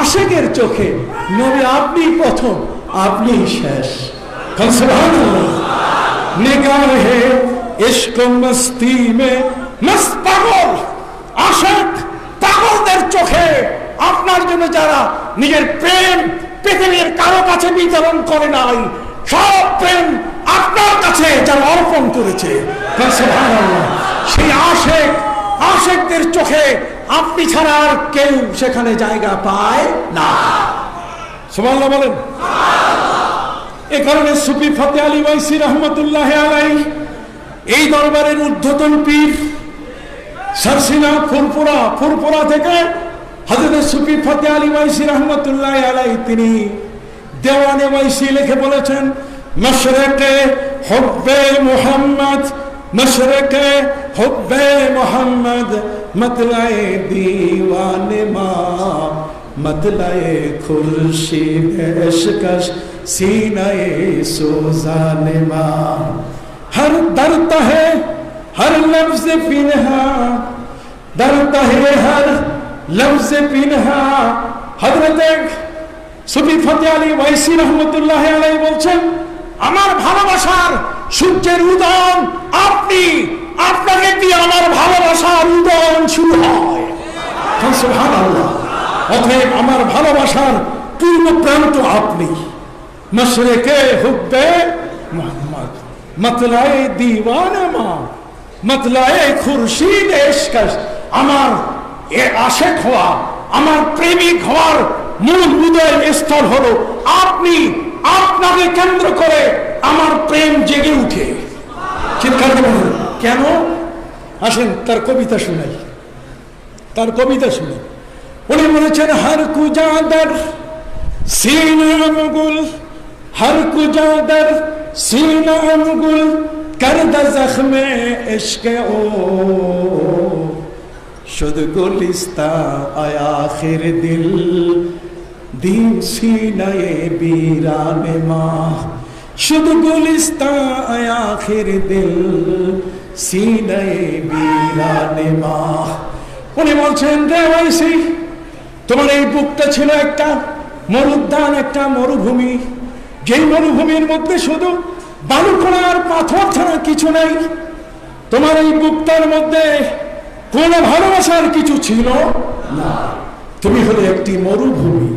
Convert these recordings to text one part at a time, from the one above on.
আশেকের চোখে নবী আপনি প্রথম, আপনি শেষ। সুবহানাল্লাহ। নিগাহে ইশক মস্তি মে মস্ত পাগল, আশেক পাগলদের চোখে আপনার জন্য যারা নিজের প্রেম পৃথিবীর কারো কাছে বিতরণ করে নাই, সব প্রেম আপনার কাছে যারা অর্পণ করেছে, সুবহানাল্লাহ, সেই আশেকদের চোখে আপনি ছাড়া আর কেউ সেখানে জায়গা পায় না। সুবহানাল্লাহ বলেন। এ কারণে সুফি ফতে আলী ওয়াইসি রহমতুল্লাহ আলাইহি এই দরবারের ঊর্ধ্বতন পীর সারসিনা ফুরপুরা থেকে হযরত সুফি ফতে আলী ওয়াইসি রহমতুল্লাহ আলাইহি তিনি দেওয়ানে ওয়াইসি লিখে বলেছেন, মশরকে হুব্বে মুহাম্মদ, মশরকে হুব্বে মুহাম্মদ, मतलाए दीवाने माँ, मतलाए खुर्शीद इश्क़श सीनाए सोज़ाने माँ, हर दरता है हर लफ्ज़ पिन्हा, दरता है हर लफ्ज़ पिन्हा। हज़रत সুফি ফতে আলী ওয়াইসি রহমতুল্লাহ আলাইহি বলছেন, আমার ভালোবাসার সূর্যের উদয় আপনি, আপনাকে দিয়ে আমার ভালোবাসার উদয় শুরু হয়। সুবহানাল্লাহ। অতএব আমার ভালোবাসার পূর্ণ প্রান্ত আপনি। মশরিকে হুব্বে মুহাম্মদ, मतलाए दीवाने माँ, मतलाए खुर्शीद इश्क़श। আমার এ আশেক হওয়া, আমার প্রেমিক হওয়ার মূল উদয় স্থল হলো আপনি। আপনাকে কেন্দ্র করে আমার প্রেম জেগে উঠে। চিৎকার করুন। কেন? আসেন তার কবিতা শুনাই, তার কবিতা শুনি। উনি বলেছেন, হর কুজাদর সিনা মুগুল, হর কুজাদর সিনা মুগুল, করদ জখমে ইশকে ও, শুদ গুলিস্তা আয়া আখির দিল, দিন সিনায়ে বীরানে মা, শুদ গুলিস্তা আয়া আখির দিল, সিনায়ে বীরানে মা। উনি বলছেন, রে ওয়াইসি, তোমার এই বুকটা ছিল একটা মরুদ্যান, একটা মরুভূমি, যেই মরুভূমির মধ্যে শুধু বালুকণা আর পাথর ছাড়া কিছু নাই। তোমার এই বুকটার মধ্যে কোনো ভালোবাসার কিছু ছিল না। তুমি হলে একটি মরুভূমি,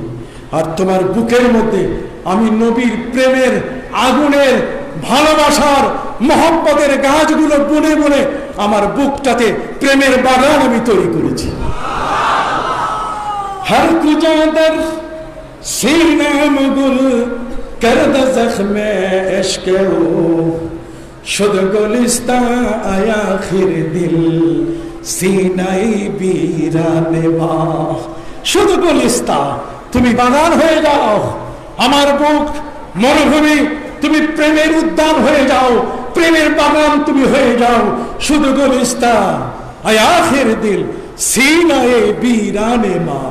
আর তোমার বুকের মধ্যে আমি নবীর প্রেমের আগুনের ভালোবাসার মহব্বতের গাছগুলো বুনে বুনে আমার বুকটাতে প্রেমের বাগান আমি তৈরি করেছি। হর কুজাদর সিনা মুগুল, করদ জখমে ইশকে ও, শুদ গুলিস্তা আয়া আখির দিল, সিনাই বীরানে মা। শুধু গুলিস্তা, তুমি বাগান হয়ে যাও, আমার বুক মরুভূমি, তুমি প্রেমের উদ্যান হয়ে যাও, প্রেমের বাগান তুমি হয়ে যাও। শুধু গুলিস্তা আয়া আখির দিল, সিনায়ে বীরানে মা।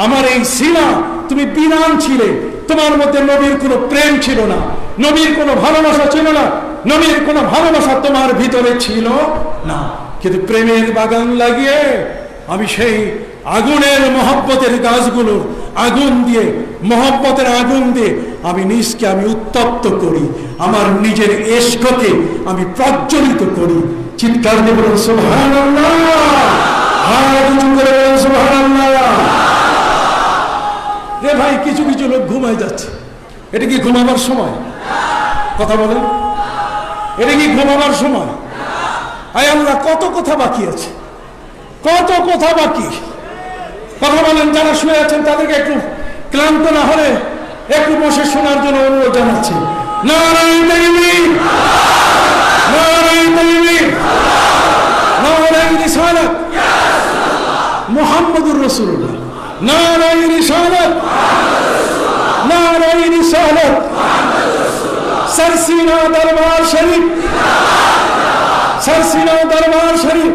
আমার এই সিনা, তুমি বীরান ছিলে, তোমার মধ্যে নবীর কোনো প্রেম ছিল না, নবীর কোনো ভালোবাসা ছিল না, নবীর কোনো ভালোবাসা তোমার ভিতরে ছিল না। কিন্তু প্রেমের বাগান লাগিয়ে আমি সেই আগুনের মহব্বতের গাছগুলো আগুন দিয়ে, মহব্বতের আগুন দিয়ে আমি নিজকে আমি উত্তপ্ত করি, আমার নিজের ইশককে আমি প্রজ্বলিত করি। চিৎকার দিয়ে বলুন সুবহানাল্লাহ, হাত উঁচু করে বলুন সুবহানাল্লাহ। রে ভাই, কিছু কিছু লোক ঘুমায় যাচ্ছে, এটা কি ঘুমাবার সময়? কথা বলেন, এটা কি ঘুমাবার সময়? আয় আল্লাহ, কত কথা বাকি আছে, কত কথা বাকি। কথা বলেন। যারা শুয়ে আছেন তাদেরকে একটু ক্লান্ত না হলে একটু বসে শোনার জন্য অনুরোধ জানাচ্ছি। নারায়ে তাকবীর, নারায়ে তাকবীর, নারায়ে রিসালাত, মুহাম্মাদুর রাসূলুল্লাহ, নারায়ে রিসালাত, নারায়ে রিসালাত। सरसीना दरबार शरीफ, सरसीना दरबार शरीफ,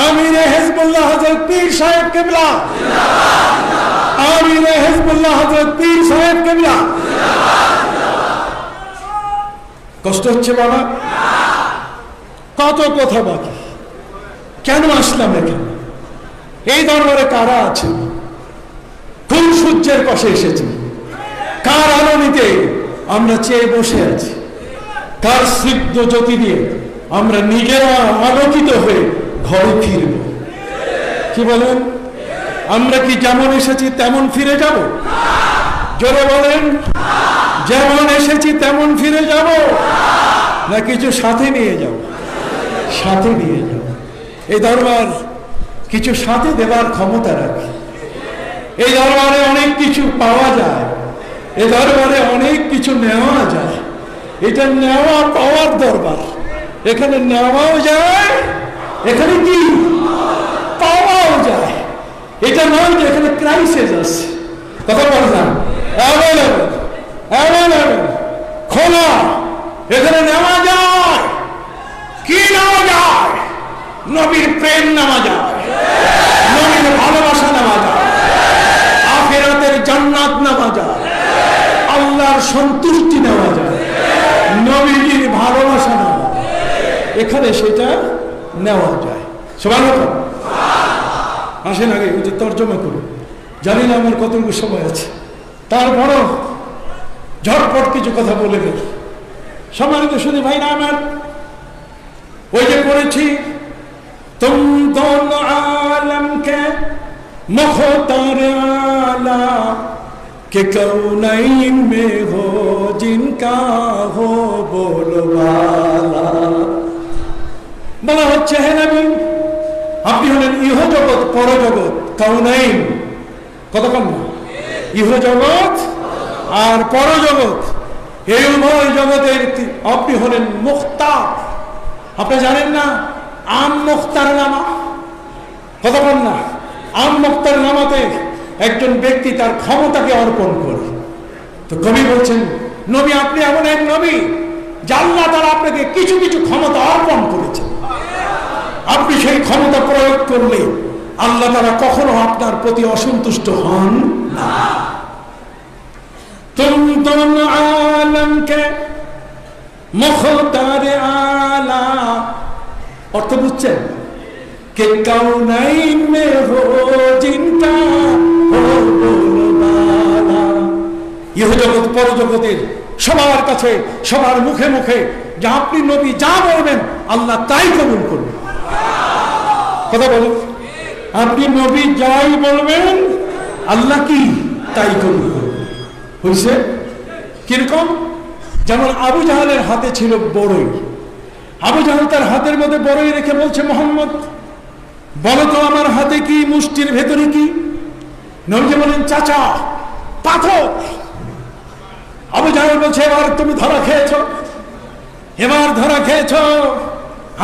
आमीर हिज़्बुल्लाह हज़रत पीर साहिब किबला, आमीर हिज़्बुल्लाह हज़रत पीर साहिब किबला। কষ্ট হচ্ছে বাবা? কত কথা বাকি। কেন আসলাম এখানে? এই দরবারে কারা আছেন? সূর্যের পাশে এসেছি, কার আলো নিতে আমরা চেয়ে বসে আছি, কার স্নিগ্ধ জ্যোতি দিয়ে আমরা নিজেরা আলোকিত হয়ে ঘরে ফিরব। কি বলেন? আমরা কি যেমন এসেছি তেমন ফিরে যাব? জোরে বলেন, যেমন এসেছি তেমন ফিরে যাব, না কিছু সাথে নিয়ে যাব? সাথে নিয়ে যাব। এই দরবার কিছু সাথে দেবার ক্ষমতা রাখে। এই দরবারে অনেক কিছু পাওয়া যায়, এই দরবারে অনেক কিছু নেওয়া যায়। এটা নেওয়া পাওয়ার দরবার। এখানে নেওয়াও যায়, এখানে কি পাওয়াও যায়। এটা নয় যে এখানে ক্রাইসিস আছে। কথা বললাম, খোলা। এখানে নেওয়া যায়, কি নেওয়া যায়? নবীর প্রেম নেওয়া যায়, নবীর ভালোবাসা নেওয়া যায়, আখিরাতের জান্নাত নেওয়া যায়, আল্লাহর সন্তুষ্টি নেওয়া যায়, নবীর ভালোবাসা নেওয়া যায়। এখানে সেটা নেওয়া যায়। সুবহানাল্লাহ। আসেন আগে ওই যে তর্জমা করি। জানি না আমার কতটুকু সময় আছে, তারপরও ঝটপট কিছু কথা বলে দেব। সম্মানিত শুধু ভাই না আমার, ওই যে করেছি তুম দোনো আলম কে মুখতার আলা কে কৌনাইন মে হো জিনকা হো বলওয়ালা। বলা হচ্ছে, হে নবী, আপনি হলেন ইহ জগৎ পরজগৎ, কাউনাইন। কতক্ষণ না? ইহ জগৎ আর পরজগৎ, এই উভয় জগতের আপনি হলেন মুখতার। আপনি জানেন না আম মুখতার নামা? কতক্ষণ না? আম মুখতার নামাতে একজন ব্যক্তি তার ক্ষমতাকে অর্পণ করে। তো কবি বলছেন, নবী আপনি এমন এক নবী যে আল্লাহ তাআলা আপনাকে কিছু কিছু ক্ষমতা অর্পণ করেছেন। আপনি সেই ক্ষমতা প্রয়োগ করলে আল্লাহ তাআলা কখনো আপনার প্রতি অসন্তুষ্ট হন না। তুম দোনো আলম কে মুখতার আলা, অর্থ বুঝছেন? কে কাউনাইন মে হো জিনকা হো বলওয়ালা। ইহ জগৎ পরজগতের সবার কাছে, সবার মুখে মুখে যে আপনি নবী যা বলবেন আল্লাহ তাই কবুল করবেন। কথা বলেন, আপনি নবী যাই বলবেন আল্লাহ কি তাই কবুল করবেন। হয়েছে কিরকম? যেমন আবু জাহালের হাতে ছিল বড়ই। আবু জাহাল তার হাতের মধ্যে বড়ই রেখে বলছে, মোহাম্মদ বলো তো আমার হাতে কি, মুষ্টির ভেতরে কি? নবীজি বলেন, চাচা পাথর। আবু জাহাল বলছে, এবার তুমি ধরা খেয়েছ, এবার ধরা খেয়েছ।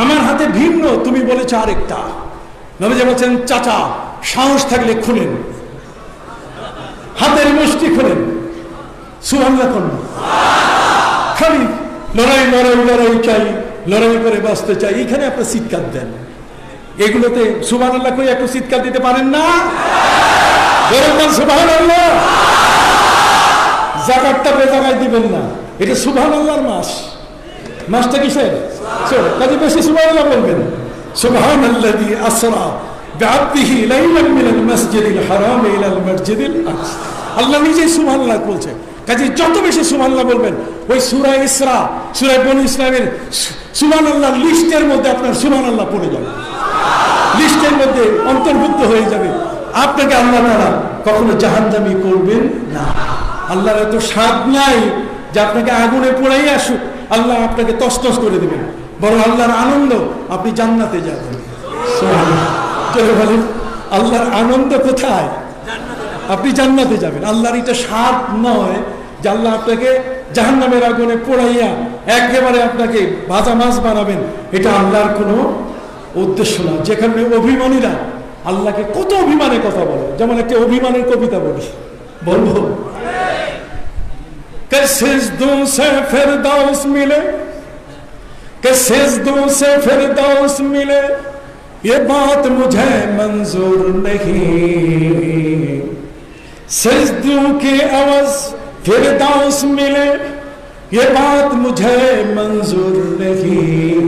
আমার হাতে ভিন্ন, তুমি বলেছ আরেকটা। নবীজি বলছেন, চাচা সাহস থাকলে খুলেন, হাতের মুষ্টি খুলেন। সুবহানাল্লাহ করুন। খালি লড়াই লড়াই লড়াই চাই, লড়াই করে বাঁচতে চাই, এখানে আপনি চিৎকার দেন। এগুলোতে সুবহানাল্লাহ কই একটু চিৎকার দিতে পারেন না? সুবহানাল্লাহ। যাকাতটা বেজাগায় দিবেন না, এটা সুবহানাল্লাহর মাস। মাসটা কিসের? কাজে বেশি সুবহানাল্লাহ বলবেন। সুবহানাল্লাযী আসরা বিআবদিহি লাইলাম মিনাল মাসজিদিল হারাম ইলাল মাসজিদিল আকসা। আল্লাহ নিজেই সুবহানাল্লাহ বলছেন। কাজে যত বেশি সুবহানাল্লাহ বলবেন, ওই সূরা ইসরা, সূরা বনী ইসরাঈলের সুবহানাল্লাহ লিস্টের মধ্যে আপনার সুবহানাল্লাহ পড়ে যাবে, লিস্টের মধ্যে অন্তর্ভুক্ত হয়ে যাবে। আপনাকে আল্লাহ তাআলা কখনো জাহান্নামী করবেন না। আল্লাহর এত স্বাদ নাই যে আপনাকে আগুনে পোড়াই আসুক আল্লাহ আপনাকে তসতস করে দেবেন, বরং আল্লাহর আনন্দ আপনি জান্নাতে যাবেন। বলেন, আল্লাহর আনন্দ কোথায়? আপনি জান্নাতে যাবেন। আল্লাহর এটা স্বাদ নয় যে আল্লাহ আপনাকে জাহান্নামের আগুনে পোড়াইয়া একেবারে আপনাকে ভাজা মাছ বানাবেন, এটা আল্লাহর কোনো উদ্দেশ্য না। যেখানে অভিমানীরা আল্লাহকে কত অভিমানে কথা বলে, যেমন একটা অভিমানের কবিতা বলি, বলবো, কে সিজদোं से फिरदौस मिले, के सिजदों से फिरदौस मिले, ये बात मुझे मंजूर नहीं। सिजदों की अवज फिरदौस मिले, ये बात मुझे मंजूर नहीं।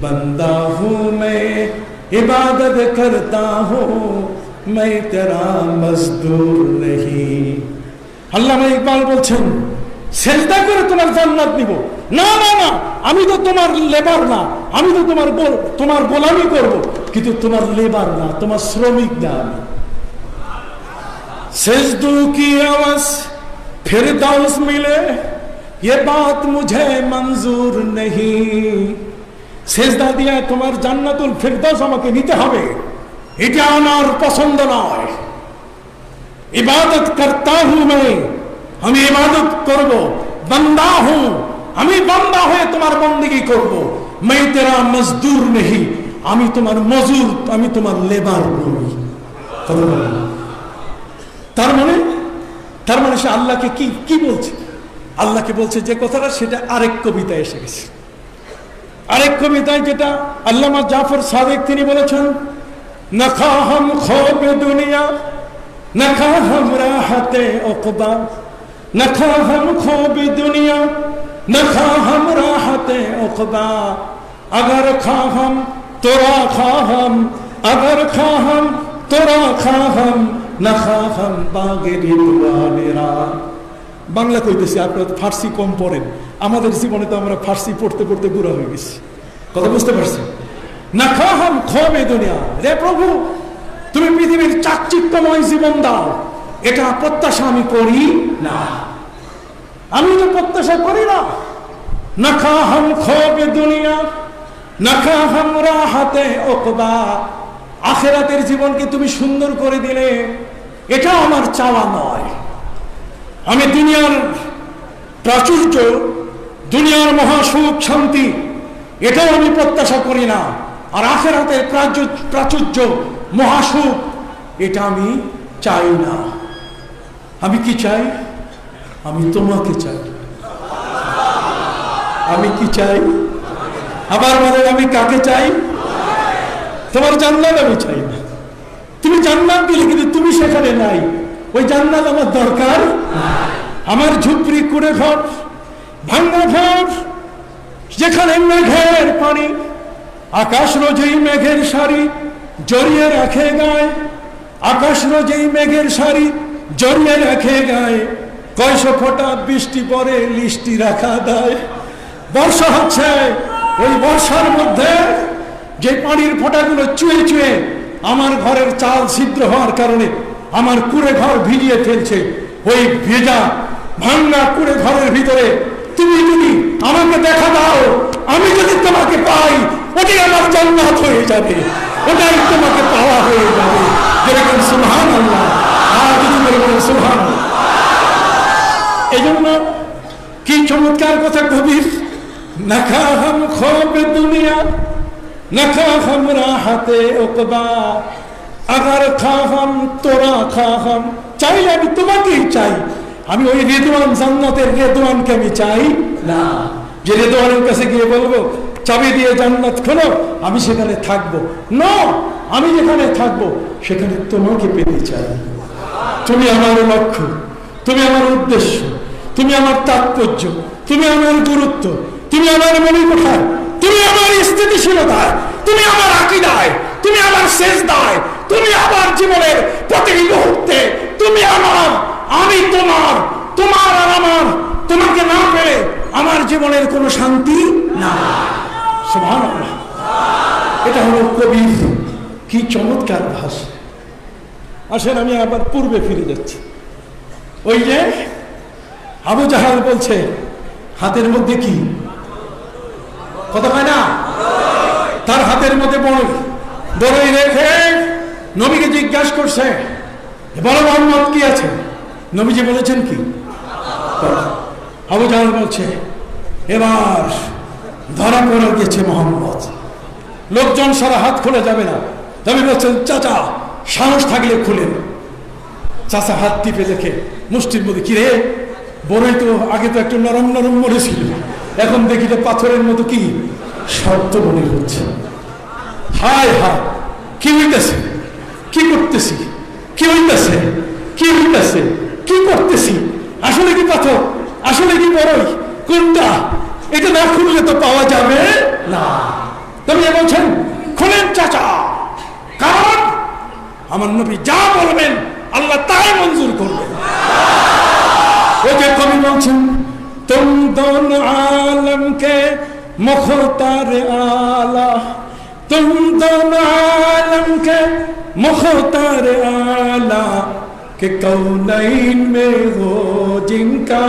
बंदा हूँ मैं, इबादत करता हूँ, मैं तेरा मजदूर नहीं। আল্লামা ইকবাল বলছেন, সেজদা করে তোমার জান্নাত নিব না, না না, আমি তো তোমার লেবার না, আমি তো তোমার গোলামি করব, কিন্তু তোমার লেবার না, তোমার শ্রমিক না। সেজদু কি আওয়াজ ফিরদাউস মিলে, ये बात मुझे मंजूर नहीं। সেজদা দিয়া তোমার জান্নাতুল ফিরদাউস আমাকে নিতে হবে, এটা আমার পছন্দ নয়। ইবাদত করতা হুঁ मैं, আমি ইবাদত করব, বান্দা হুঁ, আমি বান্দা হয়ে তোমার বন্দেগী করব। मैं तेरा मजदूर नहीं, আমি তোমার মজুর, আমি তোমার লেবার নই। তার মানে সে আল্লাহকে কি বলছে? আল্লাহকে বলছে যে কথাটা, সেটা আরেক কবিতায় এসে গেছে। আরেক কবিতায় যেটা আল্লামা জাফর সাদিক তিনি বলেছেন, না খা হাম খোবে দুনিয়া, না খা হাম রাহতে উকবা, না খা হাম খোবে দুনিয়া, না খা হাম রাহতে উকবা, अगर खा हम तोरा खा हम, अगर खा हम तोरा खा हम, ना खा हम बागेरी दुआनेरा। বাংলা কইতেছি, আপনারা ফার্সি কম পড়েন, আমাদের জীবনে তো আমরা ফার্সি পড়তে পড়তে বুড়া হয়ে গেছি, কথা বুঝতে পারছি? না খা হাম খোবে দুনিয়া, রে প্রভু তুমি পৃথিবীর চাকচিক্যময় জীবন দাও, এটা প্রত্যাশা আমি করি না, আমি তো প্রত্যাশা করি না। না খা হাম খোবে দুনিয়া, না খা হাম রাহাতে উকবা, আখিরাতের জীবনকে তুমি সুন্দর করে দিলে, এটা আমার চাওয়া নয়। আমি দুনিয়ার প্রাচুর্য, দুনিয়ার মহাসুখ শান্তি, এটাও আমি প্রত্যাশা করি না। আর আখিরাতের প্রাচুর্য মহাসুখ, এটা আমি চাই না। আমি কি চাই? আমি তোমাকে চাই। আমি কি চাই? আবার বলেন, আমি কাকে চাই? তোমার জান্নাত আমি চাই না। তুমি জান্নাত দিলে, কিন্তু তুমি সেখানে নাই, ওই জান্নাত আমার দরকার। আমার ঝুপড়ি কুড়ে ঘর, ভাঙ্গা ঘর, যেখানে মেঘের পানি, আকাশ রোজেই মেঘের সারি জড়িয়ে রাখে গায়ে, আকাশ রোজেই মেঘের সারি জড়িয়ে রাখে গায়ে, কয়শো ফোঁটা বৃষ্টি পরে লিস্টি রাখা দেয়। বর্ষা হচ্ছে, ওই বর্ষার মধ্যে যে পানির ফোঁটাগুলো চুয়ে চুয়ে আমার ঘরের চাল ছিদ্র হওয়ার কারণে আমার কুড়ে ঘর ভিজিয়ে ফেলছে, ওই ভেজা ভাঙ্গা কুড়ে ঘরের ভিতরে তুমি যদি আমাকে দেখা দাও, আমি যদি তোমাকে পাই, ওটাই আমার জান্নাত হয়ে যাবে, ওটাই তোমাকে পাওয়া হয়ে যাবে। যেরকম সুবহানাল্লাহ, আর কিছু বলবেন সুবহানাল্লাহ। এই জন্য কি চমৎকার কথা কবির, না খা হাম খোবে দুনিয়া, না খা হাম রাহাতে উকবা, আগার খা হাম তোরা খা হাম, চাইলে আমি তোমাকেই চাই, আমি ওই রেদওয়ান, জান্নাতের রেদওয়ানকে আমি চাই না, যে রেদওয়ানের কাছে গিয়ে বলবো চাবি দিয়ে জান্নাত খোলো, আমি সেখানে থাকবো না। আমি যেখানে থাকবো সেখানে তোমাকে পেতে চাই। তুমি আমার লক্ষ্য, তুমি আমার উদ্দেশ্য, তুমি আমার তাৎপর্য, তুমি আমার গুরুত্ব, তুমি আমার মনিকোঠায়, তুমি আমার স্থিতিশীলতায়, তুমি আমার আকীদায়, তুমি আমার সেজদায়, তুমি আমার জীবনের প্রতিটি মুহূর্তে, তুমি আমার, আমি তোমার, তোমার আর আমার। তোমাকে না পেলে আমার জীবনের কোনো শান্তি না। সুবহানাল্লাহ। এটা হলো কবির কি চমৎকার ভাষা। আসেন আমি আবার পূর্বে ফিরে যাচ্ছি। ওই যে আবু জাহাল বলছে হাতের মধ্যে কি কথা হয় না, তার হাতের মধ্যে বড়ই রেখে নবীকে জিজ্ঞাসা করছে, বলো মোহাম্মদ কি আছে? নবীজি বলেছেন কি? আবু জাহাল বলছে এবার ধরা পড়ে গেছে মোহাম্মদ, লোকজন সারা হাত খোলা যাবে না। নবী বলছেন চাচা সাহস থাকলে খুলেন। চাচা হাত টিপে দেখে মুষ্টির মধ্যে, কি রে বড়ই তো আগে তো একটু নরম নরম মনে ছিল, এখন দেখি তো পাথরের মতো কি শব্দ মনে হচ্ছে। হায় হায়, কি হইতেছে, কি করতেছি, কি হইতেছে, কি হইতেছে, কি করতেছি? আসলে কি পাথর, আসলে কি বড়ই, কোনটা? এটা না খুললে তো পাওয়া যাবে না। তবে বলছেন খুলেন চাচা, কারণ আমার নবী যা বলবেন আল্লাহ তাই মঞ্জুর করবেন। ওকে কবি বলছেন, তুম দোন আলম কে মুখতার আলা, তুম দোন আলম কে मुख्तार आला के कौनैन में हो जिनका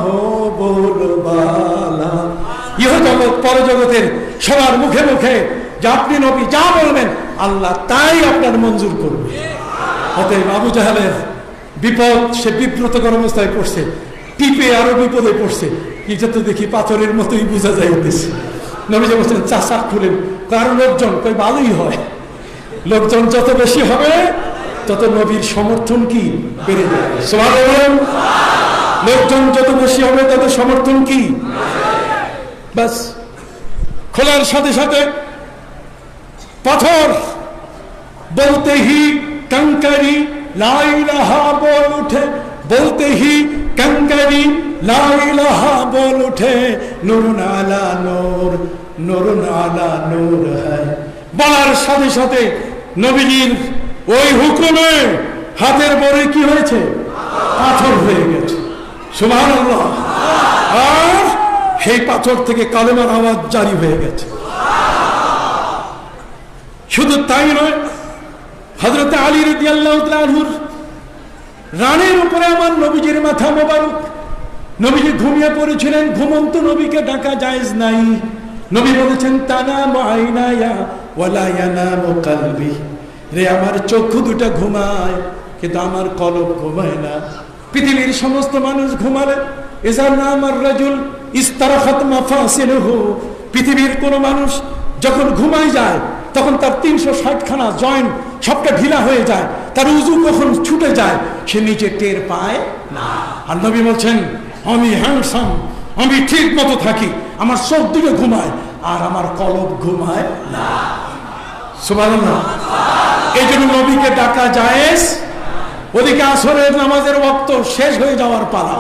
हो बोलबाला। ইহ জগৎ পরজগতের সবার মুখে মুখে যে আপনি নবী যা বলবেন আল্লাহ তাই আপনার মঞ্জুর করবে। অতএব আবু জাহেলের বিপদ, সে বিব্রতকর অবস্থায় পড়ছে, টিপে আরো বিপদে পড়ছে। এটা তো দেখি পাথরের মতোই বোঝা যাইতেছে। নবীজি বলছেন চাষা খুলেন, কারণ লোকজন কই ভালোই হয়, লোকজন যত বেশি হবে তত নবীর সমর্থন কি বেড়ে যাবে। সুবহানাল্লাহ। লোকজন যত বেশি হবে তত সমর্থন কি, বাস খোলার সাথে সাথে পাথর বলতে হি कंकरी ला इलाहा बोल उठे, बोलते ही कंकरी ला इलाहा बोल उठे, नूर नाला नूर, नूर नाला नूर है। বলার সাথে সাথে নবীজির ওই হুকুমে হাতের বরে কি হয়েছে, পাথর হয়ে গেছে। সুবহানাল্লাহ। আর সেই পাথর থেকে কালেমার আওয়াজ জারি হয়ে গেছে। শুধু তাই নয়, হযরত আলী রাদিয়াল্লাহু তাআলা আনহুর রানের উপরে আমার নবীজির মাথা মোবারক, নবীজি ঘুমিয়ে পড়েছিলেন। ঘুমন্ত নবীকে ডাকা জায়েজ নাই। নবী বলেছেন তানামু আইনায়া ওয়ালা ইয়ানামু কলবি, রে আমার চক্ষু দুটো ঘুমায় কিন্তু আমার কলব ঘুমায় না। পৃথিবীর সমস্ত মানুষ ঘুমালে ইজা নামার রাজুল ইস্তারাখাত মাফাসিলহু, পৃথিবীর কোন মানুষ যখন ঘুমায় যায় তখন তার 360 খানা জয়েন্ট সবটা ঢিলা হয়ে যায়, তার উজু কখন ছুটে যায় সে নিজে টের পায় না। আর নবী বলছেন আমি হ্যান্ডসাম, আমি ঠিক মতো থাকি, আমার চোখ দিকে ঘুমায় আর আমার কলব ঘুমায় না। সুবহানাল্লাহ। এই জন্য নবীকে ডাকা জায়েজ। ওদিকে আসরের নামাজের ওয়াক্ত শেষ হয়ে যাওয়ার পালা,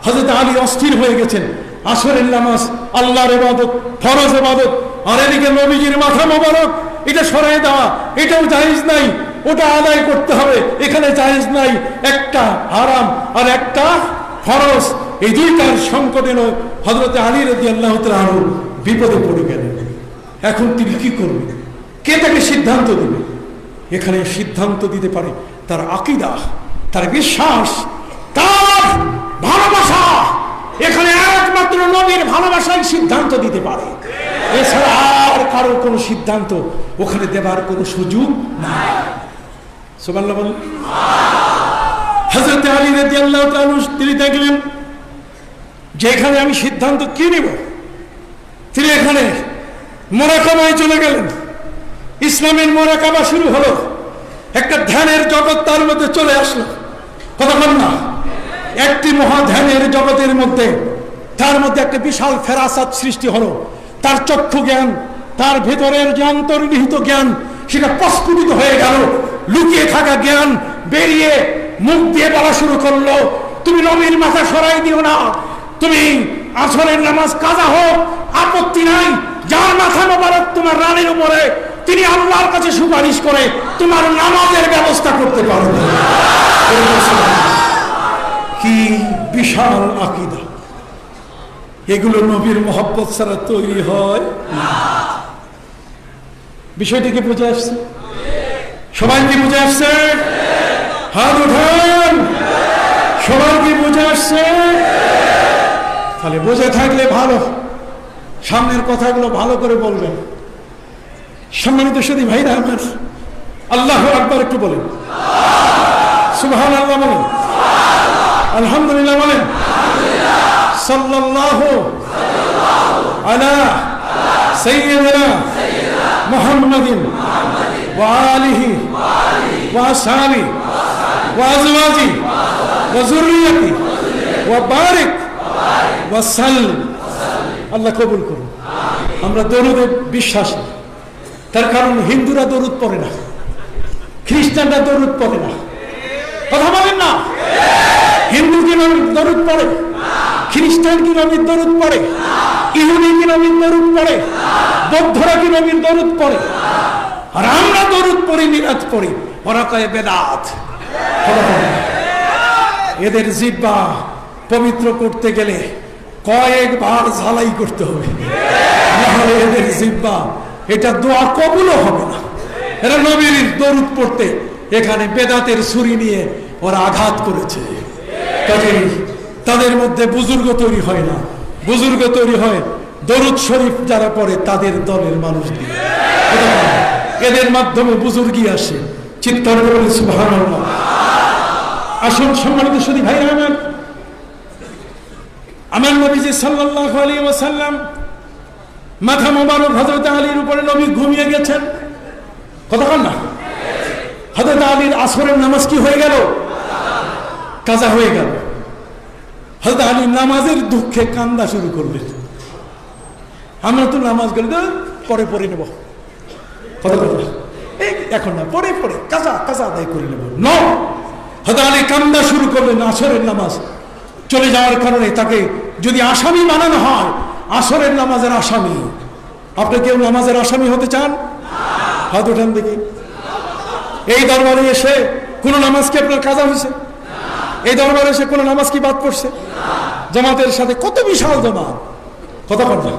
হযরত আলী অস্থির হয়ে গেছেন। আসরের নামাজ আল্লাহর ইবাদত, ফরজ ইবাদত, আর এদিকে নবীজির মাথা মোবারক, এটা সরাই দেওয়া এটাও জায়েজ নাই, ওটা আদায় করতে হবে, এখানে জায়েজ নাই। একটা হারাম আর একটা ফরজ, এই দুইটার সংকটে হযরত আলী রাদিয়াল্লাহু তাআলা আনহু বিপদে পড়ে গেলেন। এখন তিনি কি করবেন, কে তাকে সিদ্ধান্ত দেবে? এখানে সিদ্ধান্ত দিতে পারে তার আকীদা, তার বিশ্বাস, তার ভালোবাসা। এখানে একমাত্র নবীর ভালোবাসাই সিদ্ধান্ত দিতে পারে, এছাড়া আর কারো কোনো সিদ্ধান্ত ওখানে দেবার কোনো সুযোগ নাই। সুবহানাল্লাহ বলেন। হযরত আলী রাদিয়াল্লাহু তাআলা তিনি দেখলেন যে এখানে আমি সিদ্ধান্ত কি নেব, তিনি এখানে মুরাকাবায় চলে গেলেন। ইসলামের মুরাকাবা শুরু হলো, একটা ধ্যানের জগৎ তার মধ্যে চলে আসলো। কতক্ষণ না, একটি মহা ধ্যানের জগতের মধ্যে তার মধ্যে একটা বিশাল ফেরাসাত সৃষ্টি হলো। তার চক্ষু জ্ঞান, তার ভেতরের যে অন্তর্নিহিত জ্ঞান সেটা প্রস্ফুটিত হয়ে গেল। লুকিয়ে থাকা জ্ঞান বেরিয়ে মুখ দিয়ে বলা শুরু করলো, তুমি নবীর মাথা সরাই দিও না, তুমি আসরের নামাজ কাজা হোক আপত্তি নাই, যার মাথা মোবারক তোমার রানের উপরে তিনি আল্লাহর কাছে সুপারিশ করে তোমার নামাজের ব্যবস্থা করতে পারবে। কি বিশাল আকীদা! এগুলো নবীর মহব্বত ছাড়া তৈরি হয় না। বিষয়টি কি বুঝে আসছে? সবাই কি বুঝে আসছে? হাত উঠান। সবাই কি বুঝে আসছে? তাহলে বুঝে থাকলে ভালো, সামনের কথাগুলো ভালো করে বলবেন। সম্মানিত সুধী ভাইরা আমার, আল্লাহু আকবার একটু বলেন, সুবহানাল্লাহ বলেন, আলহামদুলিল্লাহ বলেন, সাল্লাল্লাহু আলা সাইয়্যিদিনা মুহাম্মাদিন ওয়া আলিহি ওয়া আসহাবিহি ওয়া আজওয়াজিহি ওয়া যুররিয়্যাতিহি ওয়া বারিক ওয়া সাল্লিম। আল্লাহ কবুল করুন। আমরা দরুদে বিশ্বাসী, তার কারণ হিন্দুরা দরুদ পড়ে না, খ্রিস্টানরা দরুদ পড়ে না। কথা বলেন না? হিন্দু কি নবীর দরুদ পড়ে? খ্রিস্টান কি নবীর দরুদ পড়ে? ইহুদি কি নবীর দরুদ পড়ে? বৌদ্ধরা কি নবীর দরুদ পড়ে? আর আমরা দরুদ পড়ি, মিলাদ পড়ি। ওরা কয় বেদাত। এদের জিহ্বা পবিত্র করতে গেলে কয়েকবার ঝালাই করতে হবে, নাহলে এদের জিহ্বা এটা দোয়া কবুলও হবে না। এরা নবীর দরুদ পড়তে এখানে বেদাতের ছুরি নিয়ে ওরা আঘাত করেছে। কাজেই তাদের মধ্যে বুজুর্গ তৈরি হয় না, বুজুর্গ তৈরি হয় দরুদ শরীফ যারা পড়ে তাদের দলের মানুষ দিয়ে। এদের মাধ্যমে বুজুর্গি আসে। চিৎকার করে সুবহানাল্লাহ। আসুন সম্মানিত সুধী ভাইরা আমার, আমার নবীজি সাল্লাল্লাহু আলাইহি ওয়াসাল্লাম মাথা মোবারক হযরত আলীর উপরে নবী ঘুমিয়ে গেছেন। কতক্ষণ না হযরত আলীর আসরের নামাজ কি হয়ে গেল? কাজা হয়ে গেল। হযরত আলী নামাজের দুঃখে কান্দা শুরু করলেন। আমরা তো নামাজ গেলে পরে পরে নেব, কথা কথা এখন না, পরে পরে কাজা কাজা আদায় করে নেব। ন হযরত আলী কান্দা শুরু করলেন। আসরের নামাজ চলে যাওয়ার কারণে তাকে যদি আসামি বানানো হয়, আসরের নামাজের আসামি। আপনি কেউ নামাজের আসামি হতে চান? হাত উঠান দেখি। এই দরবারে এসে কোন নামাজ কি আপনার কাজা হয়েছে? এই দরবারে এসে কোন নামাজ কি বাদ পড়ছে? জামাতের সাথে কত বিশাল জামাত, কথা বল না।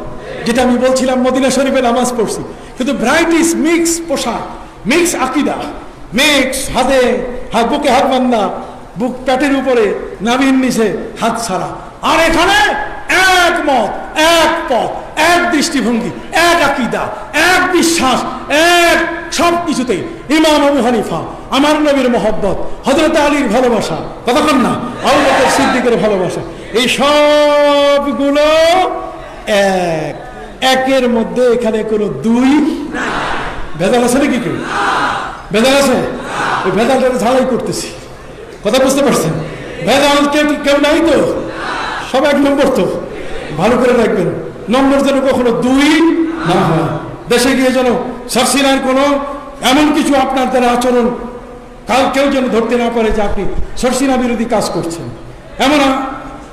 যেটা আমি বলছিলাম, মদিনা শরীফে নামাজ পড়ছি, কিন্তু ভ্যারাইটিস, মিক্স পোশাক, মিক্স আকিদা, মিক্স হাতে হাত, বুকে হাত বান্ধা, বুক পেটের উপরে, নাভির নিচে হাত ছাড়া। আর এখানে এক মত, এক পথ, এক দৃষ্টিভঙ্গি, এক আকিদা, এক বিশ্বাস, এক সব কিছুতেই ইমাম আবু হানিফা, আমার নবীর মহব্বত, হযরত আলীর ভালোবাসা, কতক্ষণ না, আবু বকর সিদ্দিকের ভালোবাসা, এই সবগুলো এক। একের মধ্যে এখানে কোনো দুই ভেজাল আছে নাকি? কেউ ভেজাল আছে? ওই ভেজালটা ঝালাই করতেছি, কথা বুঝতে পারছেন? ভেজাল কেউ নাই তো, সব এক নম্বর। তো ভালো করে রাখবেন, নম্বর যেন কখনো দুই না হয়। দেশে গিয়ে যেন সরসিনার কোনো এমন কিছু আপনার দ্বারা আচরণ কেউ যেন ধরতে না পারে যে আপনি সরসিনা বিরোধী কাজ করছেন। এমন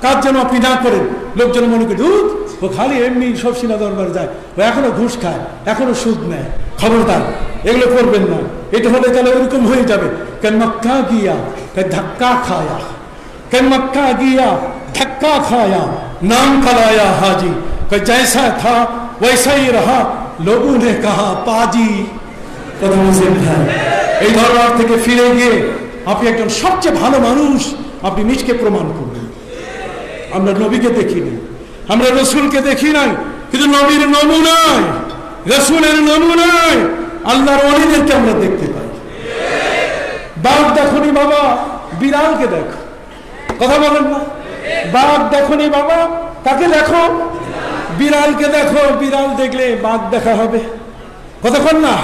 কাজ যেন আপনি না করেন, লোকজন মনে করে দুধ ও খালি এমনি সরসিনা দরবার যায়, ও এখনো ঘুষ খায়, এখনো সুদ নেয়। খবরদার, এগুলো করবেন না। এটা হলে তাহলে ওরকম হয়ে যাবে। কেন মক্কা গিয়া ধাক্কা খায়া, কেন মক্কা গিয়া धक्का खाया, नाम खलाया हाजी, जैसा था वैसा ही रहा, लोगों ने कहा पाजी। এই দরবার থেকে ফিরে গিয়ে আপনি একজন সবচেয়ে ভালো মানুষ, আপনি নিজকে প্রমাণ করবেন। আমরা নবীকে দেখি নাই, আমরা রসুলকে দেখি নাই, কিন্তু নবীর নমুনায়, রসুলের নমুনায় আল্লাহর ওলিদেরকে আমরা দেখতে পাই। বাঘ দেখনি বাবা, বিড়ালকে দেখো, কথা বলেন না। বাঘ দেখনি বাবা, তাকে দেখো। বিড়ালকে দেখো, বিড়াল দেখলে বাঘ দেখা হবে, কতক্ষণ না।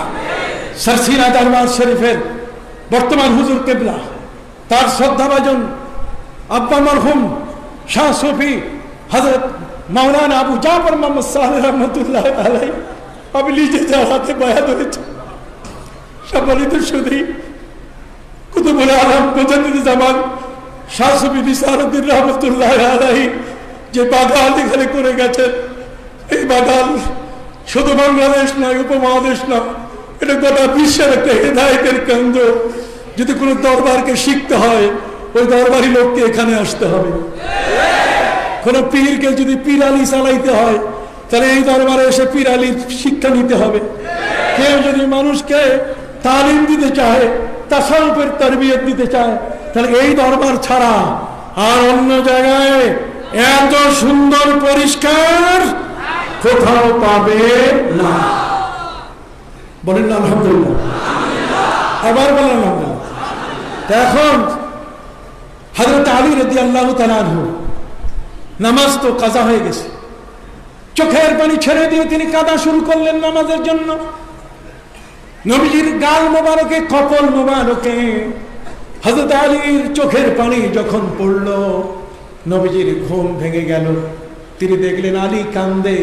সরসিনা দরবার শরীফের বর্তমান হুজুর কেবলা, তার শ্রদ্ধাভাজন আব্বা মরহুম শাহ সুফি হযরত মাওলানা আবু জাফর মোহাম্মদ সালেহ রহমতুল্লাহ আলাইহি, আমি নিজে যার হাতে বয়ান হয়েছে। সম্মানিত সুধী, কুতুবুল আলম মুজাদ্দিদুজ্জামান শাহ সুফি নিসারউদ্দিন রহমতুল্লাহ আলাইহি যে বাগান এখানে করে গেছেন, এই বাগান শুধু বাংলাদেশ নয়, উপমহাদেশ নয়, এটা গোটা বিশ্বের একটা হেদায়েতের কেন্দ্র। যদি কোনো দরবারকে শিখতে হয়, ওই দরবারি লোককে এখানে আসতে হবে। কোন পীরকে যদি পীরালি চালাইতে হয়, তাহলে এই দরবারে এসে পীরালির শিক্ষা নিতে হবে। কেউ যদি মানুষকে তালিম দিতে চায়, তাসাউফের তারবিয়ত দিতে চায়, তাহলে এই দরবার ছাড়া আর অন্য জায়গায় এত সুন্দর পরিষ্কার কোথাও পাবে না। বলেন না আলহামদুলিল্লাহ, আবার বলেন আলহামদুলিল্লাহ। এখন হযরত আলী রাদিয়াল্লাহু তাআলা আনহু নামাজ তো কাজা হয়ে গেছে, চোখের পানি ছেড়ে দিয়ে তিনি কাঁদা শুরু করলেন নামাজের জন্য। নবীজির গাল মোবারকে, কপাল মোবারকে হযরত আলীর চোখের পানি যখন পড়ল, নবীজির ঘুম ভেঙে গেল। তিনি দেখলেন আলী কান্দে।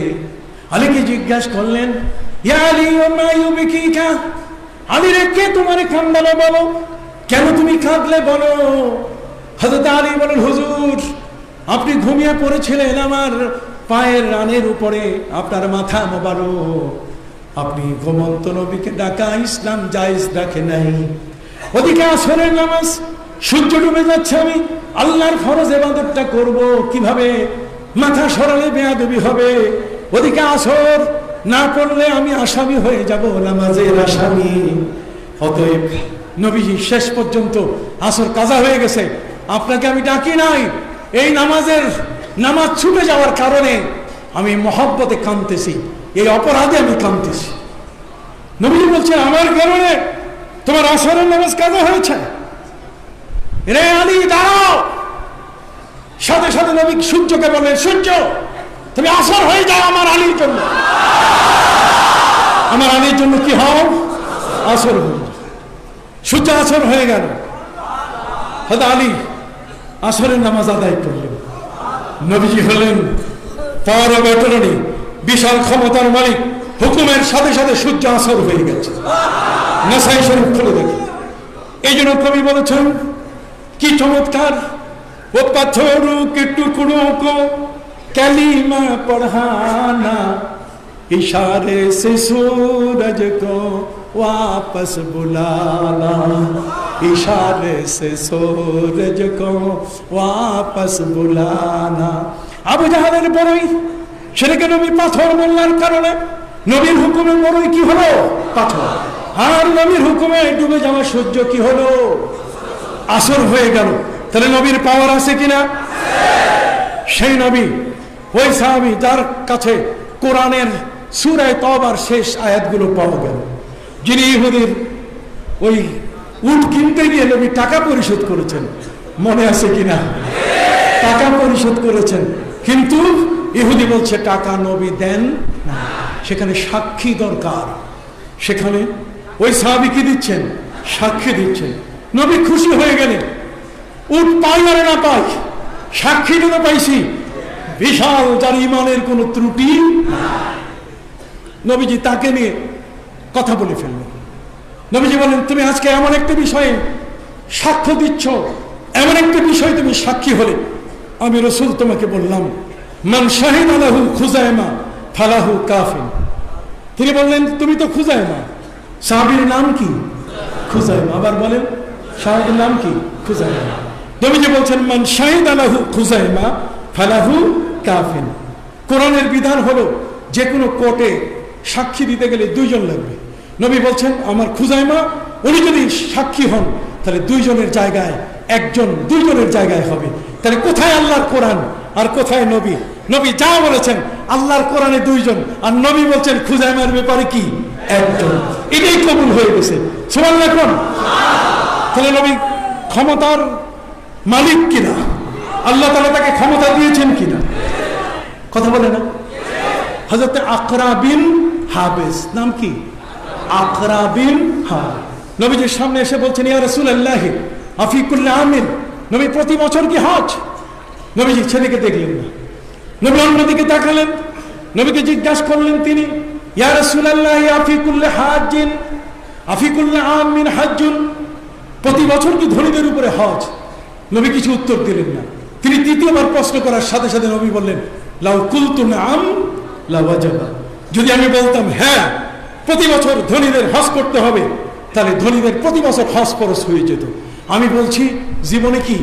আলীকে জিজ্ঞাসা করলেন, ইয়া আলী ওয়া মা ইউবিকিকা, আলী রে কে তোমারে কান্দালো বলো, কেন তুমি কাঁদলে বলো। হযরত আলী বলেন, হুজুর আপনি ঘুমিয়ে পড়েছিলেন, আমার পায়ের রানের উপরে আপনার মাথা মোবারক, আপনি ঘুমন্ত নবীকে ডাকা ইসলাম জায়েজ রাখে নাই। ও ওদিকে আসরের নামাজ, সূর্য ডুবে যাচ্ছে, আমি আল্লাহর ফরজ ইবাদতটা করব কিভাবে? মাথা সরালে বেয়াদবি হবে। ওদিকে আসর না পড়লে আমি আসামি হয়ে যাব, নামাজের আসামি। অতএব নবীজি শেষ পর্যন্ত আসর কাজা হয়ে গেছে, আপনাকে আমি ডাকি নাই, এই নামাজ ছুটে যাওয়ার কারণে আমি মহব্বতে কাঁদতেছি, এই অপরাধে আমি কাঁদতেছি। নবীজি বলছেন আমার কারণে তোমার আসরের নামাজ কাজা হয়েছে, রে আলী দাঁড়াও। সাথে সাথে নবী সূর্যকে বললেন, সূর্য তুমি আসর হয়ে যাও আমার আলীর জন্য, আমার আলীর জন্য কি হও? আসর হয়ে যাও। সূর্য আসর হয়ে গেল, হযরত আলী আসরের নামাজ আদায় করলেন। নবীজি হলেন পাওয়ার অফ অ্যাটর্নি, বিশাল ক্ষমতার মালিক, হুকুমের সাথে সাথে সূর্য আসর হয়ে গেছে। নাসাই শরীফ খুলে দেখি। এই জন্য কবি বলেছেন কি চমৎকার, ও পাথরোं के टुकड़ों को कलीमा पढ़ाना, इशारे से सूरज को वापस बुलाना, इशारे से सूरज को वापस बुलाना। আবু জাহেলের বড়ই, সেটাকে নবী পাথর বললার কারণে নবীর হুকুমে বড়ই কি হলো? পাথর। আর নবীর হুকুমে ডুবে যাওয়া সূর্য কি হলো? আসর হয়ে গেল। তাহলে নবীর পাওয়ার আছে কিনা? সেই নবী, ওই সাহাবী যার কাছে কোরআনের সূরা তওবার শেষ আয়াতগুলো পাওয়া গেল, যিনি ইহুদির ওই উট কিনতে গিয়ে নবী টাকা পরিশোধ করেছেন, মনে আছে কিনা? টাকা পরিশোধ করেছেন, কিন্তু ইহুদি বলছে টাকা নবী দেন না, সেখানে সাক্ষী দরকার। সেখানে ওই সাহাবী কি দিচ্ছেন? সাক্ষী দিচ্ছেন। নবী খুশি হয়ে গেলেন, উট পাই আর না পাই, সাক্ষী তো পাইছি, বিশাল, যার ইমানের কোন ত্রুটি। নবীজি তাকে নিয়ে কথা বলে ফেললেন। নবীজি বলেন, তুমি আজকে এমন একটা বিষয়ে সাক্ষ্য দিচ্ছ, এমন একটা বিষয় তুমি সাক্ষী হলে, আমি রাসূল তোমাকে বললাম মান শাহিদা লাহু খুজাইমা ফালাহু কাফিন। তিনি বললেন তুমি তো খুজাইমা, সাহাবীর নাম কি? খুজাইমা। আবার বলেন সাহাবীর নাম কি? খুজাইমা। নবীজি বলছেন মান শাহিদা লাহু খুজাইমা ফালাহু কাফিন। কোরআনের বিধান হলো যে কোনো কোর্টে সাক্ষী দিতে গেলে দুইজন লাগবে। নবী বলছেন আমার খুজাইমা, উনি যদি সাক্ষী হন তাহলে দুইজনের জায়গায় একজন, দুইজনের জায়গায় হবে। তাহলে কোথায় আল্লাহর কোরআন আর কোথায় নবী? নবী যা বলেছেন আল্লাহর কোরআনে দুইজন, আর নবী বলছেন খুজাইমার ব্যাপারে কি? একজন। এটাই কবুল হয়ে গেছে। সুবহানাল্লাহ। তাহলে নবী ক্ষমতার মালিক কিনা? আল্লাহ তাআলা তাকে ক্ষমতা দিয়েছেন কিনা? কথা বলে না? হযরত আকরা বিন হাবিস, নাম কি? আকরা বিন হাবিস নবীজির সামনে এসে বলছেন ইয়া রাসূলুল্লাহ আফি কুল্লি আমিন, নবী প্রতি বছর কি হজ? নবীজি ছেলেকে দেখলেন না, নবী অন্যদিকে তাকালেন। নবীকে জিজ্ঞাসা করলেন তিনি ইয়া রাসূলুল্লাহ আফি কুল্লি হাজ্জিন আফি কুল্লি আমিন হাজ্জুন, প্রতি বছর কি ধনীদের উপরে হজ? নবী কিছু উত্তর দিলেন না। তিনি তৃতীয়বার প্রশ্ন করার সাথে সাথে নবী বললেন লাউ কুলতু নাম লাওয়াজাবা, যদি আমি বলতাম হ্যাঁ প্রতি বছর ধনীদের হজ করতে হবে, তাহলে ধনীদের প্রতি বছর হজ খরচ হয়ে যেত। আমি বলছি জীবনে কি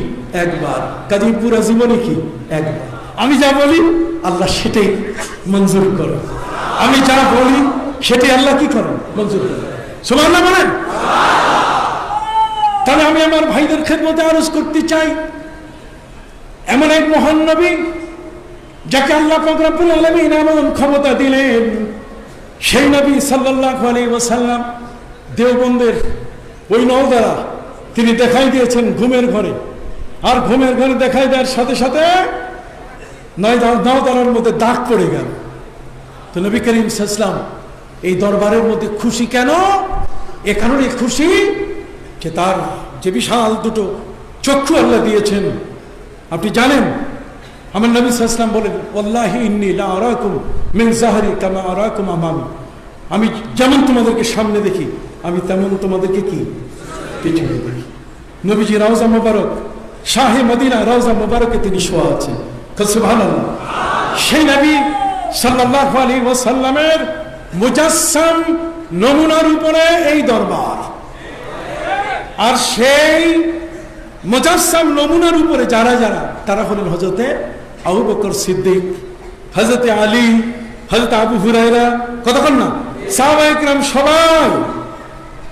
একবার, কাজী পুরা জীবনে কি একবার। আমি যা বলি আল্লাহ সেটাই মঞ্জুর করেন, আমি যা বলি সেটাই আল্লাহ কি করেন? মঞ্জুর করেন। সুবহানাল্লাহ বলেন। তাহলে আমি আমার ভাইদের খেদমতে আরজ করতে চাই, এমন এক মহান নবী যাকে আল্লাহ পাক রব্বুল আলামিন এমন ক্ষমতা দিলেন, সেই নবী সাল্লাল্লাহু আলাইহি ওয়াসাল্লাম দেওবন্দের ওই নওদারা তিনি দেখাই দিয়েছেন ঘুমের ঘরে, আর ঘুমের ঘরে দেখাই দেওয়ার সাথে সাথে নওদারার মধ্যে দাগ পড়ে গেল। তো নবী করিম সাল্লাল্লাহু আলাইহি ওয়াসাল্লাম এই দরবারের মধ্যে খুশি কেন? এ কারণে খুশি যে তার যে বিশাল দুটো চক্ষু আল্লাহ দিয়েছেন। আপনি জানেন আমার নবী সাল্লাল্লাহু আলাইহি ওয়াসাল্লাম বলেন ওয়াল্লাহি ইন্নী লা আরাকুম মিন যাহরি কামা আরাকুম আমামি, আমি যেমন তোমাদেরকে সামনে দেখি আমি তেমন তোমাদেরকে কি পিছনে দেখি। নবীজি রওজা মুবারক, শাহে মদিনা রওজা মুবারকে তিনি শোয়া আছেন। সুবহানাল্লাহ। সেই নবী সাল্লাল্লাহু আলাইহি ওয়াসাল্লামের মুজাসসাম নমুনার উপরে এই দরবার। আর সেই মুজাসসাম নমুনার উপরে যারা যারা তারা হলেন হযরতে আবু বকর সিদ্দিক, হযরতে আলী, হযরতে আবু হুরায়রা, কতক্ষণ না সাহাবায়ে কিরাম সবাই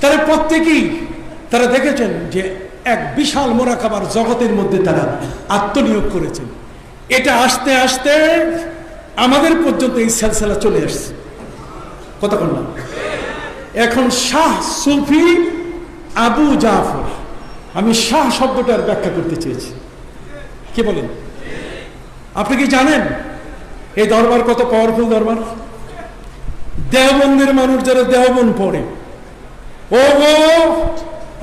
তারা প্রত্যেকেই তারা দেখেছেন যে এক বিশাল মোরাকাবার জগতের মধ্যে তারা আত্মনিয়োগ করেছেন। এটা আস্তে আস্তে আমাদের পর্যন্ত এই সিলসিলা চলে আসছে, কতক্ষণ না। এখন শাহ সুফি আবু জাফর, আমি শাহ শব্দটার ব্যাখ্যা করতে চেয়েছি, কি বলেন? আপনি কি জানেন এই দরবার কত পাওয়ারফুল দরবার? দেওবন্দের মানুষ যারা দেওবন্দ পড়ে, ও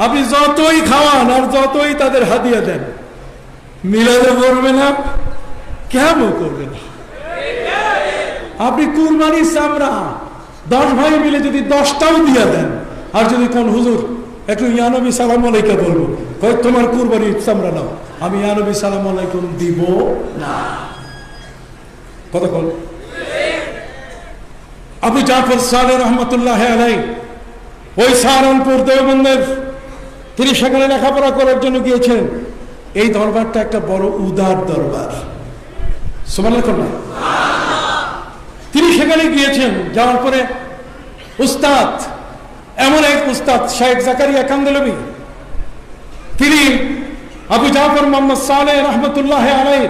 আপনি যতই খাওয়ান আর যতই তাদের হাদিয়া দেন, মিলাদে করবে না, কেমন করবে না। আপনি কুরবানির চামড়া 10 ভাই মিলে যদি 10টাও দিয়ে দেন, আর যদি কোন হুজুর একটু ইয়া নবী সালাম আলাইকুম বলবো, কয় তোমার কুরবানির চামড়া নাও, আমি ইয়া নবী সালাম আলাইকুম দিব না। কতক্ষণ? আবু জাফর সালেহ রহমতুল্লাহ আলাইহি ওই সাহারানপুর দেওবন্দের, তিনি সেখানে লেখাপড়া করার জন্য গিয়েছেন। এই দরবারটা একটা বড় উদার দরবার, সুবহানাল্লাহ না। তিনি সেখানে গিয়েছেন, যাওয়ার পরে উস্তাদ, এমন এক উস্তাদ শেখ জাকারিয়া কান্দেলভি, তিনি আবু জাফর মোহাম্মদ সালেহ রহমতুল্লাহ আলাইহি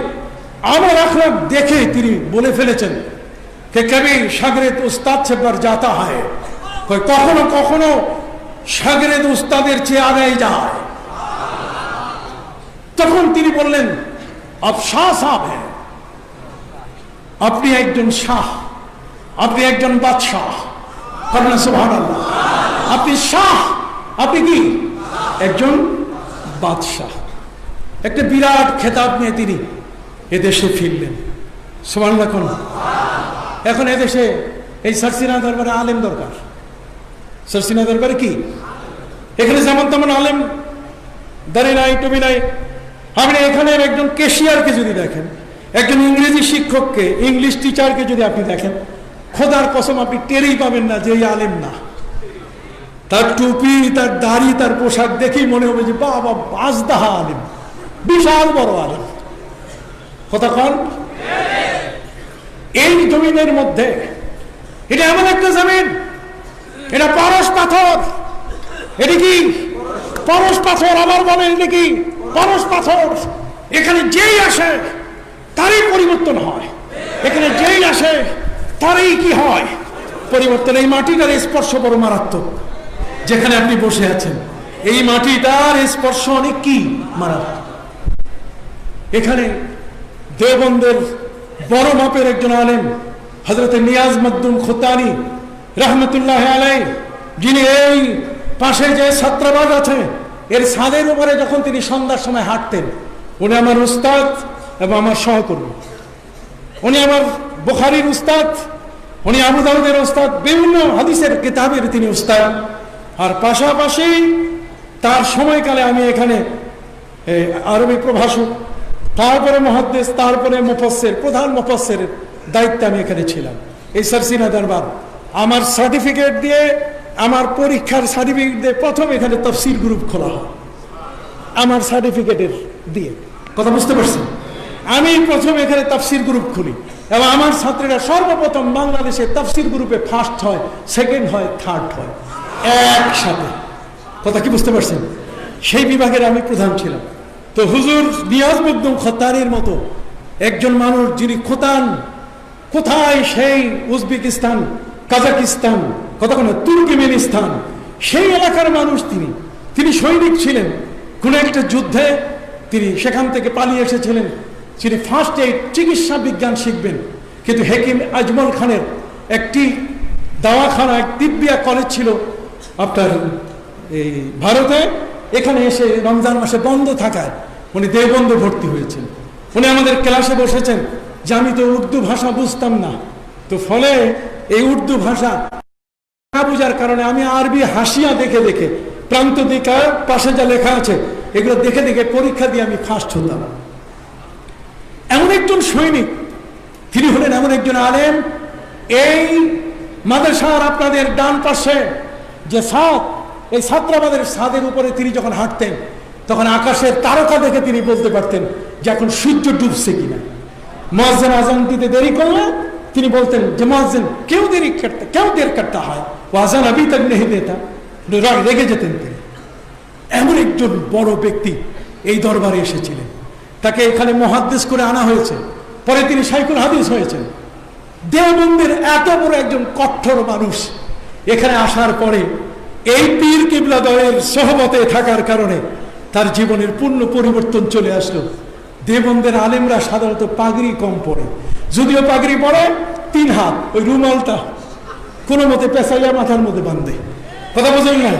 আমার আখলাক দেখে তিনি বলে ফেলেছেন कि कभी शागिर्द उस्ताद से बढ़ जाता है, कोई कखनो कखनो शागिर्द उस्तादेर চেয়ে আগে যায়। তখন তিনি বললেন, आप शाह साहब हैं, আপনি একজন শাহ, আপনি একজন বাদশাহ, বলেন সুবহানাল্লাহ। আপনি শাহ, আপনি কি একজন বাদশাহ। একটা বিরাট খেতাব নিয়ে তিনি এদেশে ফিরলেন, সুবহানাল্লাহ। এখন এদেশে এই সারসিনা দরবারে আলেম দরকার। সারসিনা দরবারে কি এখানে যেমন তেমন আলেম দাঁড়িয়ে নাই, টুপি নাই। আপনি এখানে একজন ক্যাশিয়ারকে যদি দেখেন, একজন ইংরেজি শিক্ষককে, ইংলিশ টিচারকে যদি আপনি দেখেন, খোদার কসম আপনি টেরই পাবেন না যে এই আলেম না। তার টুপি, তার দাড়ি, তার পোশাক দেখেই মনে হবে যে বাবা বাজদাহা আলেম, বিশাল বড় আলেম। কতক্ষণ? এই জমিনের মধ্যে, এটা এমন একটা জমিন, এটা পরশ পাথর। এটা কি পরশ পাথর? আবার বলেন, এটা কি পরশ পাথর? এখানে যেই আসে তারই পরিবর্তন হয়, এখানে যেই আসে তারই কি হয়? পরিবর্তন। এই মাটিটার স্পর্শ বড় মারাত্মক। যেখানে আপনি বসে আছেন, এই মাটিটার স্পর্শ অনেক কি মারাত্মক। এখানে দেওবন্দের বড় মাপের একজন আলেম হযরত নিয়াজ মখদুম খুতানি রহমতুল্লাহ আলাইহি, যিনি এই পাশে যে ছাত্রাবাস আছে এর ছাদের উপরে যখন তিনি সন্ধ্যার সময় হাঁটতেন, উনি আমার উস্তাদ এবং আমার সহকর্মী। উনি আমার বুখারীর উস্তাদ, উনি আবু দাউদের উস্তাদ, বিভিন্ন হাদিসের কিতাবের তিনি উস্তাদ। আর পাশাপাশি তার সময়কালে আমি এখানে আরবি প্রভাষক, তারপরে মুহাদ্দিস, তারপরে মুফাসসির, প্রধান মুফাসসিরের দায়িত্বে আমি এখানে ছিলাম। এই সারসিনা দরবার আমার সার্টিফিকেট দিয়ে, আমার পরীক্ষার সার্টিফিকেট দিয়ে প্রথম এখানে তাফসীর গ্রুপ খোলা হয়, আমার সার্টিফিকেটের দিয়ে। কথা বুঝতে পারছেন? আমি প্রথম এখানে তাফসীর গ্রুপ খুলি এবং আমার ছাত্রীরা সর্বপ্রথম বাংলাদেশে তাফসীর গ্রুপে ফার্স্ট হয়, সেকেন্ড হয়, থার্ড হয় একসাথে। কথা কি বুঝতে পারছেন? সেই বিভাগের আমি প্রধান ছিলাম। তো হুজুর নিয়াজ মখদুম খুতানির মতো একজন মানুষ, যিনি খোতান কোথায়, সেই উজবেকিস্তান, কাজাকিস্তান, কতক্ষণ তুর্কমেনিস্তান, সেই এলাকার মানুষ। তিনি সৈনিক ছিলেন কোন একটা যুদ্ধে, তিনি সেখান থেকে পালিয়ে এসেছিলেন। তিনি ফার্স্ট এইড, চিকিৎসা বিজ্ঞান শিখবেন, কিন্তু হেকিম আজমল খানের একটি দাওয়াখানা, এক তিব্বিয়া কলেজ ছিল আপনার এই ভারতে। এখানে এসে রমজান মাসে বন্ধ থাকায় উনি দেওবন্দে ভর্তি হয়েছেন। উনি আমাদের ক্লাসে বসেছেন যে আমি তো উর্দু ভাষা বুঝতাম না, তো ফলে এই উর্দু ভাষা না বুঝার কারণে আমি আরবি হাসিয়া দেখে দেখে, প্রান্ত দিকা পাশে যা লেখা আছে এগুলো দেখে দেখে পরীক্ষা দিয়ে আমি ফার্স্ট হতাম। এমন একজন সৈনিক, তিনি হলেন এমন একজন আলেম। এই মাদ্রাসার আপনাদের ডান পাশে যে ছাদ, এই ছাত্রাবাদের ছাদের উপরে তিনি যখন হাঁটতেন তখন আকাশের তারকা দেখে তিনি বলতে পারতেন যে এখন সূর্য ডুবছে কিনা। মুয়াজ্জিন আযান দিতে দেরি করলে তিনি বলতেন যে মুয়াজ্জিন কেউ দেরি করতা হয়, ও আযান আবি তক নেহি দেতা, রেগে যেতেন তিনি। এমন একজন বড় ব্যক্তি এই দরবারে এসেছিলেন, তাকে এখানে মুহাদ্দিস করে আনা হয়েছে, পরে তিনি শাইখুল হাদিস হয়েছেন। দেওবন্দের এত বড় একজন কঠোর মানুষ এখানে আসার পরে এই পীর কিবলাদ্বয়ের সোহবতে থাকার কারণে তার জীবনের পূর্ণ পরিবর্তন চলে আসলো। দেওবন্দের আলেমরা সাধারণত পাগড়ি কম পরে, যদিও পাগড়ি পরে 3 হাত, ওই রুমালটা কোনো মতে পেঁচাইয়া মাথার মধ্যে বাঁধে, কথা বোঝেন না?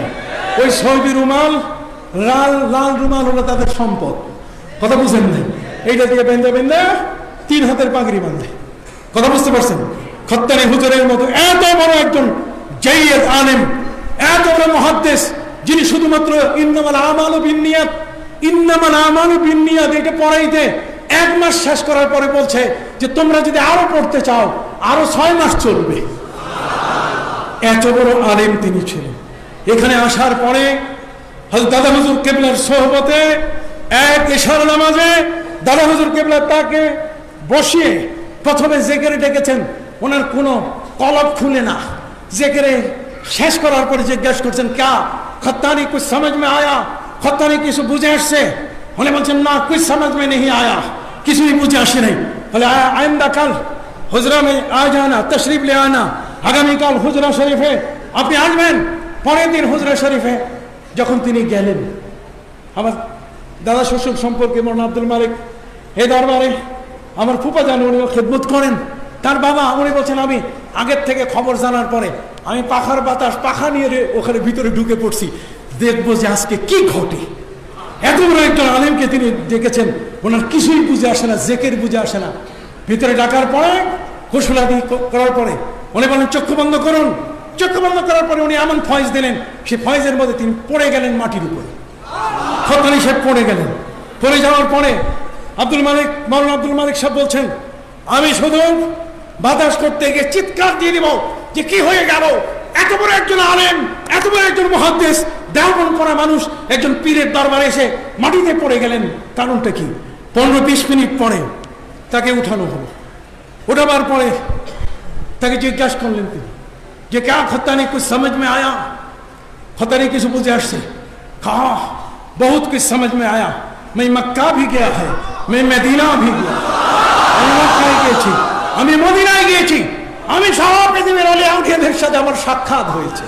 ওই সৌদি রুমাল, লাল রুমাল হলো তাদের সম্পদ, কথা বুঝেন নাই? এইটা দিয়ে বেঁধে 3 হাতের পাগড়ি বাঁধে, কথা বুঝতে পারছেন? খত্তানি হুজুরের মতো এত বড় একজন জাইয়্যিদ আলেম, এত বড় মুহাদ্দিস, যিনি শুধুমাত্র ইন্নামাল আমালু বিন্নিয়াত এটা পড়াইতে 1 মাস শেষ করার পরে বলছে যে তোমরা যদি আরো পড়তে চাও আরো 6 মাস চলবে। এত বড় আলেম তিনি ছিলেন। এখানে আসার পরে হযরত দাদা হুজুর কিবলার সোহবতে এক ইশারা নামাজে দাদা হুজুর কিবলা তাকে বসিয়ে প্রথমে জিকিরে ডেকেছেন। ওনার কোনো কলব খুলে না, জিকিরে শেষ করার পরে জিজ্ঞাসা করছেন ক্যা খত্তানি কুছ সমঝ মে আয়া, খত্তানি কিছু বুঝে আসছে? উনি বলছেন না, কুছ সমঝ মে নেহি আয়া, কিছুই বুঝে আসে নাই। বলে আইন্দা কাল হুজরা মে আ জানা, তশরিফ লে আনা, আগামীকাল হুজরা শরীফে আপনি আসবেন। পরের দিন হুজরা শরীফে যখন তিনি গেলেন, আমার দাদা শ্বশুর সম্পর্কে মৌলানা আব্দুল মালিক এই দরবারে আমার ফুপা জান, উনি খেদমত করেন। তার বাবা উনি বলছেন আমি আগের থেকে খবর জানার পরে আমি পাখার বাতাস পাখা নিয়ে ওখানে ভিতরে ঢুকে পড়ছি, দেখবো যে আজকে কি ঘটে। এত বড় একজন আলেমকে তিনি ডেকেছেন, ওনার কিছুই বুঝে আসে না, জেকের বুঝে আসে না। ভিতরে ডাকার পরে ঘোষণাদি করার পরে উনি বলেন চক্ষু বন্ধ করুন। চক্ষু বন্ধ করার পরে উনি এমন ফয়েজ দিলেন, সেই ফয়েজের মধ্যে তিনি পড়ে গেলেন মাটির উপরে। খত্তানি সাহেব পড়ে গেলেন। পড়ে যাওয়ার পরে মৌলানা আব্দুল মালিক সাহেব বলছেন আমি শুধু বাতাস করতে গিয়ে চিৎকার দিয়ে দিব যে কি হয়ে গেল, এত বড় একজন আলেম, এত বড় একজন মুহাদ্দিস, দেওবন্দ পড়া মানুষ একজন পীরের দরবারে এসে মাটিতে পড়ে গেলেন। কারণটা কি? 15-20 মিনিট পরে তাকে উঠানো হলো। উঠাবার পরে তাকে জিজ্ঞাসা করলেন তিনি যে ক্যা খত্তানি কুছ সমঝ মে আয়া, খত্তানি কিছু বুঝে আসছে? कहा बहुत कुछ समझ में आया, मैं मक्का भी गया है, मैं मदीना भी गया, আমি মক্কায় গিয়েছি, আমি মদিনায় গিয়েছি, আমি সব পৃথিবীর আলে আউলিয়াদের সাথে আমার সাক্ষাৎ হয়েছে।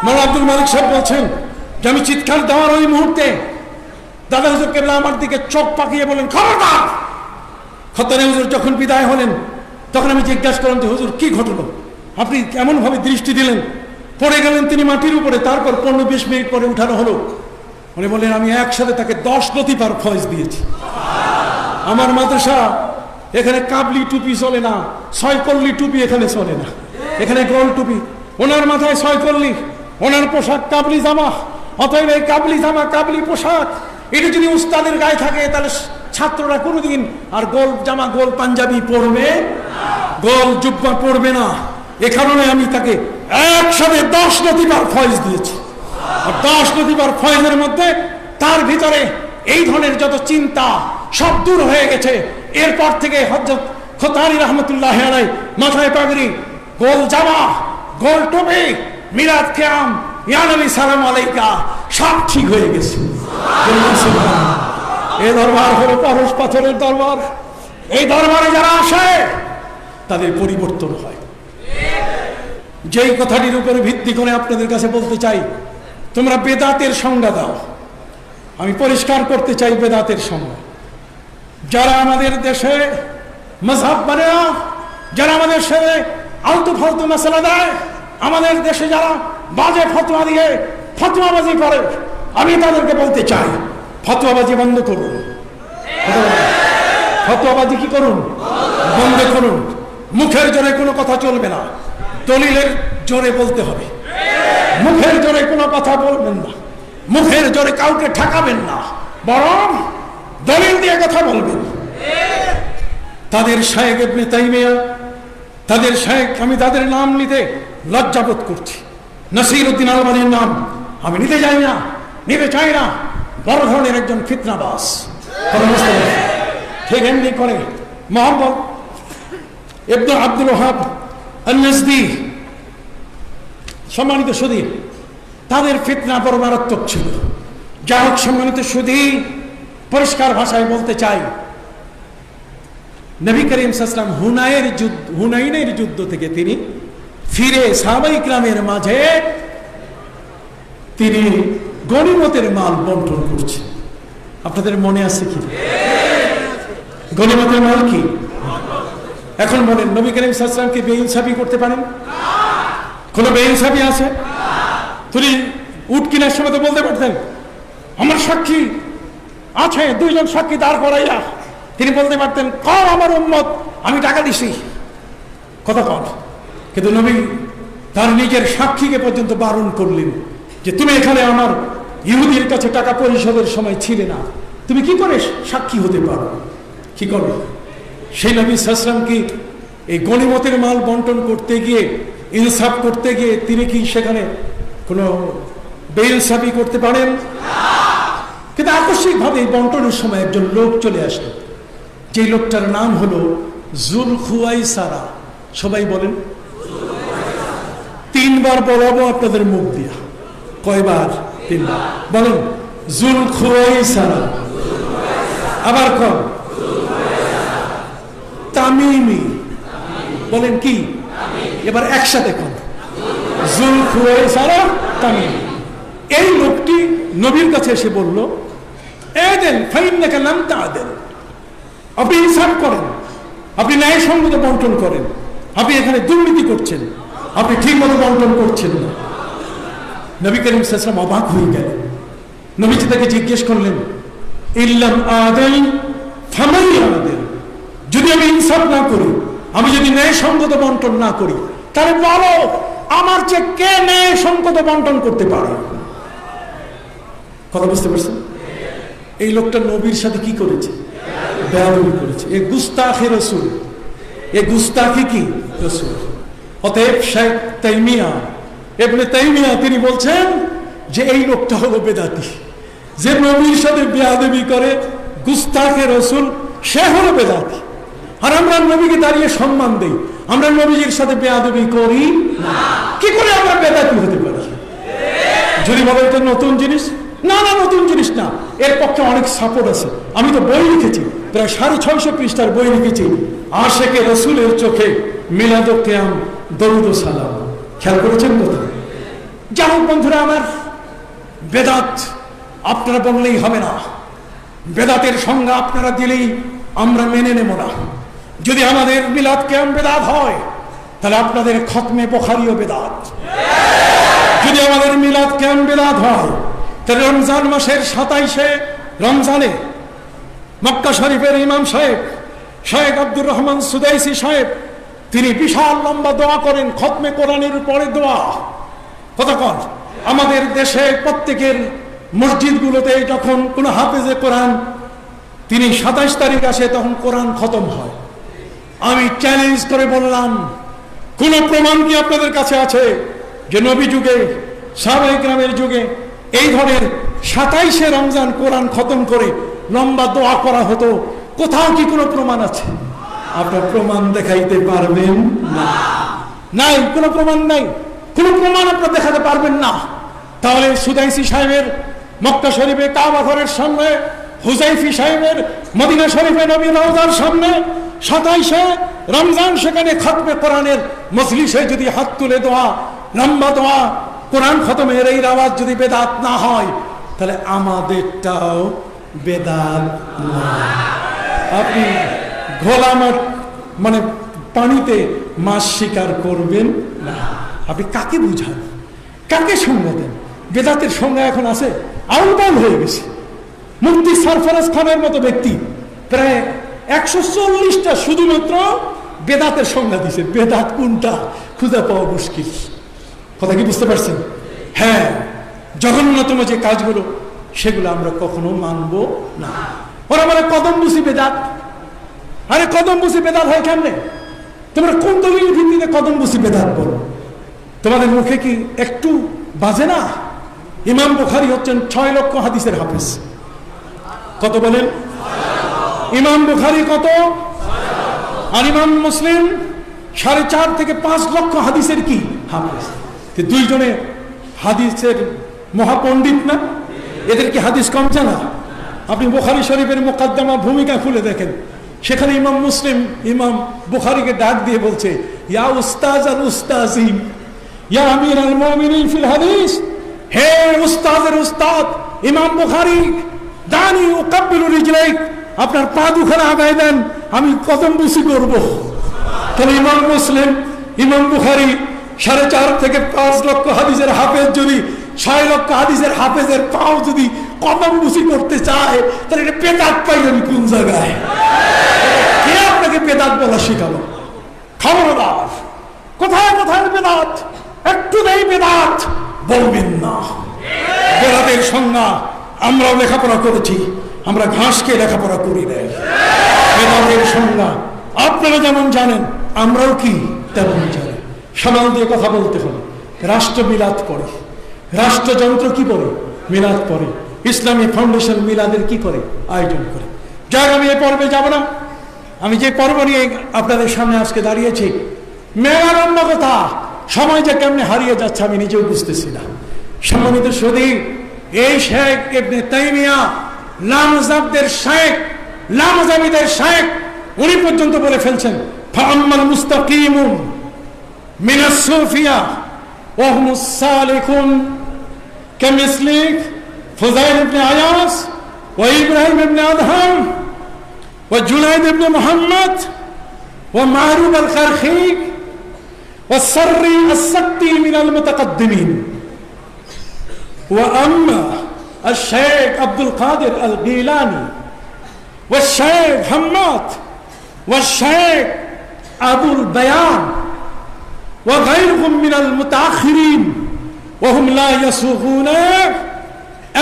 মৌলানা আব্দুল মালিক সাহেব বলছেন যে আমি চিৎকার দেওয়ার ওই মুহূর্তে দাদা হুজুর কেবলা আমার দিকে চোখ পাকিয়ে বলেন খবরদার। খত্তানি হুজুর যখন বিদায় হলেন তখন আমি জিজ্ঞাসা করলাম যে হুজুর কি ঘটলো, আপনি এমন ভাবে দৃষ্টি দিলেন? পড়ে গেলেন তিনি মাটির উপরে। তারপর 15-20 মিনিট পরে উঠানো হলো। উনি বললেন আমি একসাথে তাকে 10 লতিফার ফয়েজ দিয়েছি। আমার মাদ্রাসা এখানে কাবলি টুপি চলে না, 6 কল্লি টুপি এখানে চলে না, এখানে গোল টুপি। ওনার মাথায় 6 কল্লি, ওনার পোশাক কাবলি জামা। অতএব এই কাবলি জামা কাবলি পোশাক এটা যদি উস্তাদের গায়ে থাকে তাহলে ছাত্ররা কোনোদিন আর গোল জামা গোল পাঞ্জাবি পরবে, গোল জুব্বা পরবে না। এ কারণে আমি তাকে একসাথে 10 লতিফার ফয়েজ দিয়েছি। আর 10 লতিফার ফয়েজের মধ্যে তার ভিতরে এই ধরনের যত চিন্তা সব দূর হয়ে গেছে। এরপর থেকে হযরত খত্তানি রহমতুল্লাহ আলাইহি মাথায় পাগড়ি, গোল জামা, গোল টুপি, মিলাদ কিয়াম, ইয়া নবী সালাম আলাইকা সব ঠিক হয়ে গেছে। এই দরবার হলো পরশ পাথরের দরবার। এই দরবারে যারা আসে তাদের পরিবর্তন হয়। যেই কথাটির উপরে ভিত্তি করে আপনাদের কাছে বলতে চাই, তোমরা বেদাতের সংজ্ঞা দাও। আমি পরিষ্কার করতে চাই বেদাতের সংজ্ঞা। যারা আমাদের দেশে মাযহাব মানে না, যারা আমাদের দেশে আলতু ফালতু মাসালা দেয়, আমাদের দেশে যারা বাজে ফতোয়া দিয়ে ফতোয়াবাজি করে, আমি তাদেরকে বলতে চাই ফতোয়াবাজি বন্ধ করুন। ফতোয়াবাজি কি করুন? বন্ধ করুন। মুখের জোরে কোনো কথা চলবে না, দলিলের জোরে বলতে হবে। মুখের জোরে কোনো কথা বলবেন না, মুখের জোরে কাউকে ঠকাবেন না, বরং দলিল দিয়ে কথা বলবেন। তাদের শায়েখ ইবনে তাইমিয়া, তাদের শায়েখ, আমি তাদের নাম নিতে লজ্জাবোধ করছি, নাসিরউদ্দিন আলবানীর নাম আমি নিতে চাই না, নিতে চাই না, বড় ধরনের একজন ফিতনাবাজ। ঠিক এমনি করে মোহাম্মদ ইবনে আব্দুল ওয়াহাব আন-নাজদি, সম্মানিত সুধী, তাদের ফিতনা বড় মারাত্মক ছিল। যা হোক সম্মানিত সুধী, পরিষ্কার ভাষায় বলতে চাই, নবী করিম সাল্লাল্লাহু আলাইহি ওয়াসাল্লাম হুনাইনের যুদ্ধ থেকে তিনি ফিরে সাহাবায়ে কিরামের মাঝে তিনি গনিমতের মাল বন্টন করছেন। আপনাদের মনে আছে কি গনিমতের মাল কি? এখন বলেন, নবী করিম সাল্লাল্লাহু আলাইহি ওয়াসাল্লাম কি বেইনসাফি করতে পারেন? কোন বেইনসাফি আছে? তিনি উট কিনার সময় তো বলতে পারতেন, আমার সাক্ষী আছে, দুইজন সাক্ষী দাঁড় করাইয়া তিনি বলতে পারতেন, কর আমার উম্মত, আমি টাকা দিছি, কথা কর। কিন্তু নবী তার নিজের সাক্ষীকে পর্যন্ত বারণ করলেন যে তুমি এখানে আমার ইহুদির কাছে টাকা পরিশোধের সময় ছিলে না, তুমি কি করে সাক্ষী হতে পারো? কি করবে? সেই নবী সাল্লাল্লাহু আলাইহি ওয়াসাল্লাম কি এই গনিমতের মাল বন্টন করতে গিয়ে, ইনসাফ করতে গিয়ে তিনি কি সেখানে কোনো বেইনসাফি করতে পারেন? কিন্তু আকস্মিকভাবে এই বন্টনের সময় একজন লোক চলে আসলো, যে লোকটার নাম হলো যুলখুয়াইসারা। সবাই বলেন, তিনবার বলাবো আপনাদের মুখ দিয়া। কয়বার? তিনবার বলেন, যুলখুয়াইসারা। আবার কর, তামিমি। বলেন কি? এবার একসাথে কর, যুলখুয়াইসারা তামিমি। এই লোকটি নবীর কাছে এসে বলল, এদেন ফাইন্নাকা লাম তা'দিল, আপনি ইনসাফ করেন, আপনি ন্যায়সঙ্গত বন্টন করেন, আপনি এখানে দুর্নীতি করছেন, আপনি ঠিক মতো বন্টন করছেন না। নবী করিম সাল্লাল্লাহু আলাইহি ওয়াসাল্লাম অবাক হয়ে গেলেন। নবীজি তাকে জিজ্ঞেস করলেন, ইল্লাম আদিল ফামান আদিল, যদি আমি ইনসাফ না করি, আমি যদি ন্যায়সঙ্গত বন্টন না করি, তাহলে বলো আমার চেয়ে কে ন্যায়সঙ্গত বন্টন করতে পারে? কথা বুঝতে পারছেন? এই লোকটা নবীর সাথে কি করেছে? বেয়াদবি করেছে। এ গুস্তাখে রাসূল, এ গুস্তাখি কি রাসূল। অতএব শেখ তাইমিয়া, ইবনে তাইমিয়া তিনি বলছেন যে এই লোকটা হলো বেদাতি, যে নবীর সাথে বেয়াদবি করে, গুস্তাখে রাসূল, সে হলো বেদাতি। আর আমরা নবীকে দাঁড়িয়ে সম্মান দেই, আমরা নবীজির সাথে বেয়াদবি করি না। কি করে আমরা বেদাতি হতে পারি? যদি বলে এটা নতুন জিনিস, না না নতুন জিনিস না, এর পক্ষে অনেক সাপোর্ট আছে। আমি তো বই লিখেছি, প্রায় 650 পৃষ্ঠার বই লিখেছি, আশেকে রাসূলের চোখে মিলাদ ও কিয়াম, দরুদ ও সালাম। খেয়াল করেছেন কথা? যাই হোক বন্ধুরা আমার, বেদাত আপনারা বললেই হবে না, বেদাতের সংজ্ঞা আপনারা দিলেই আমরা মেনে নেব না। যদি আমাদের মিলাদ কিয়াম বেদাত হয়, তাহলে আপনাদের খতমে বুখারীও বেদাত। যদি আমাদের মিলাদ কিয়াম বেদাত হয়, তাহলে রমজান মাসের 27শে রমজানে মক্কা শরীফের ইমাম সাহেব শেখ আব্দুর রহমান সুদাইসি সাহেব, তিনি বিশাল লম্বা দোয়া করেন, খতমে কোরআনের পরে দোয়া। কতক্ষণ আমাদের দেশে প্রত্যেকের মসজিদগুলোতে যখন কোনো হাফেজে কোরআন তিনি 27 তারিখ আসে, তখন কোরআন খতম হয়। আমি চ্যালেঞ্জ করে বললাম, কোন প্রমাণ কি আপনাদের কাছে আছে যে নবী যুগে, সাহাবায়ে কিরামের যুগে এই ধরনের 27শে রমজান কোরআন খতম করে লম্বা দোয়া করা হতো? কোথাও কি কোনো প্রমাণ আছে? আপনার প্রমাণ দেখাইতে পারবেন না? নাই, কোনো প্রমাণ নাই, কোনো প্রমাণ আপনার দেখাতে পারবেন না। তাহলে সুদাইসি সাহেবের মক্কা শরীফে কাবা ঘরের সামনে, হুজাইফি সাহেবের মদিনা শরীফে নবী রওজার সামনে 27শে রমজান, সেখানে খতমে কোরআনের মজলিসে যদি হাত তুলে দোয়া, লম্বা দোয়া, কোরআন খতমের এই আওয়াজ যদি বেদাত না হয়, তাহলে আমাদেরটাও বেদাত না। আপনি ঘোলা মাছ, মানে পানিতে মাছ শিকার করবেন না। আপনি কাকে বুঝান, কাকে সংজ্ঞা দেন? বেদাতের সংজ্ঞা এখন আছে, আউলবাউল হয়ে গেছে। মুফতি সরফরাজ খানের মতো ব্যক্তি প্রায় 140টা শুধুমাত্র বেদাতের সংজ্ঞা দিয়েছে। বেদাত কোনটা খুঁজে পাওয়া মুশকিল। কথা কি বুঝতে পারছেন? হ্যাঁ, জঘন্যতম যে কাজগুলো, সেগুলো আমরা কখনো মানব না। ওরা বলে কদম বুঝি বেদাত। আরে কদম বুঝি বেদাত হয় কেমনে? তোমরা কোন দলিল ভিত্তিতে কদম বুঝি বেদাত বলো? তোমাদের মুখে কি একটু বাজে না? ইমাম বুখারী হচ্ছেন 6 লক্ষ হাদিসের হাফেজ। কত বলেন? ইমাম বুখারী কত? আর ইমাম মুসলিম 4.5 থেকে 5 লক্ষ হাদিসের কি হাফেজ। দুইজনে হাদিসের মহাপণ্ডিত না? এদের কি হাদিস কম জানা? আপনি বুখারী শরীফের মুকদ্দমা ভূমিকা খুলে দেখেন, সেখানে ইমাম মুসলিম ইমাম বুখারীকে ডাক দিয়ে বলছে, ইয়া উস্তাজ আল উস্তাজি ইয়া আমির আল মুমিনিন ফিল হাদিস, হে উস্তাদের উস্তাদ ইমাম বুখারী, দানি উকাব্বিলু রিজলাইক, আপনার পা দুখানা আগায় দেন, আমি কদম বুসি করব। তাহলে ইমাম মুসলিম ইমাম বুখারী 4.5 থেকে 5 লক্ষ হাদিসের হাফেজ যদি 6 লক্ষ হাদিসের হাফেজের পাও যদি কদম বুসি করতে চায়, তাহলে এটা বেদাত পাইলেন কোন জায়গায়? কে আপনাকে বেদাত বলা শিখালো? খবরদার, কোথায় কোথায় বেদাত? একটু নেই বেদাত বলবেন না। বেদাতের সংজ্ঞা আমরাও লেখাপড়া করেছি, আমরা ঘাসকে লেখাপড়া করি নাই। বেদাতের সংজ্ঞা আপনারা যেমন জানেন আমরাও কি তেমন জানি। সামাল দিয়ে কথা বলতে হবে। রাষ্ট্র মিলাদ পড়ে, রাষ্ট্রযন্ত্র কি করে? মিলাদ পড়ে। ইসলামী ফাউন্ডেশন মিলাদের কি করে? আয়োজন করে। যাক, আমি এই পর্বে যাব না। আমি যে পর্ব নিয়ে আপনাদের সামনে আজকে দাঁড়িয়েছি, মেলার অন্য কথা, সময় যে কেমনে হারিয়ে যাচ্ছে আমি নিজেও বুঝতেছি না। সম্মানিত সুধী, এই শেখ ইবনে তাইমিয়া লামজাবদের শেখ, লামজাবিদের শেখ, উনি পর্যন্ত বলে ফেলছেন, ফাআম্মাল মুস্তাকিমুন মিনাস সুফিয়া ওয়া হুমুস সালিকুন কামিসলিক ফুযাইল ইবনে আয়াস ওয়া ইব্রাহিম ইবনে আদহাম ওয়া জুনাইদ ইবনে মুহাম্মদ ওয়া মারুফ আল কারখি ওয়া সাররি আস-সাক্তি মিনাল মুতাকাদ্দিমিন ওয়া আম্মা الشيخ عبد القادر الجيلاني والشيخ حماد والشيخ أبو البيان وغيرهم من المتأخرين وهم لا يسوغون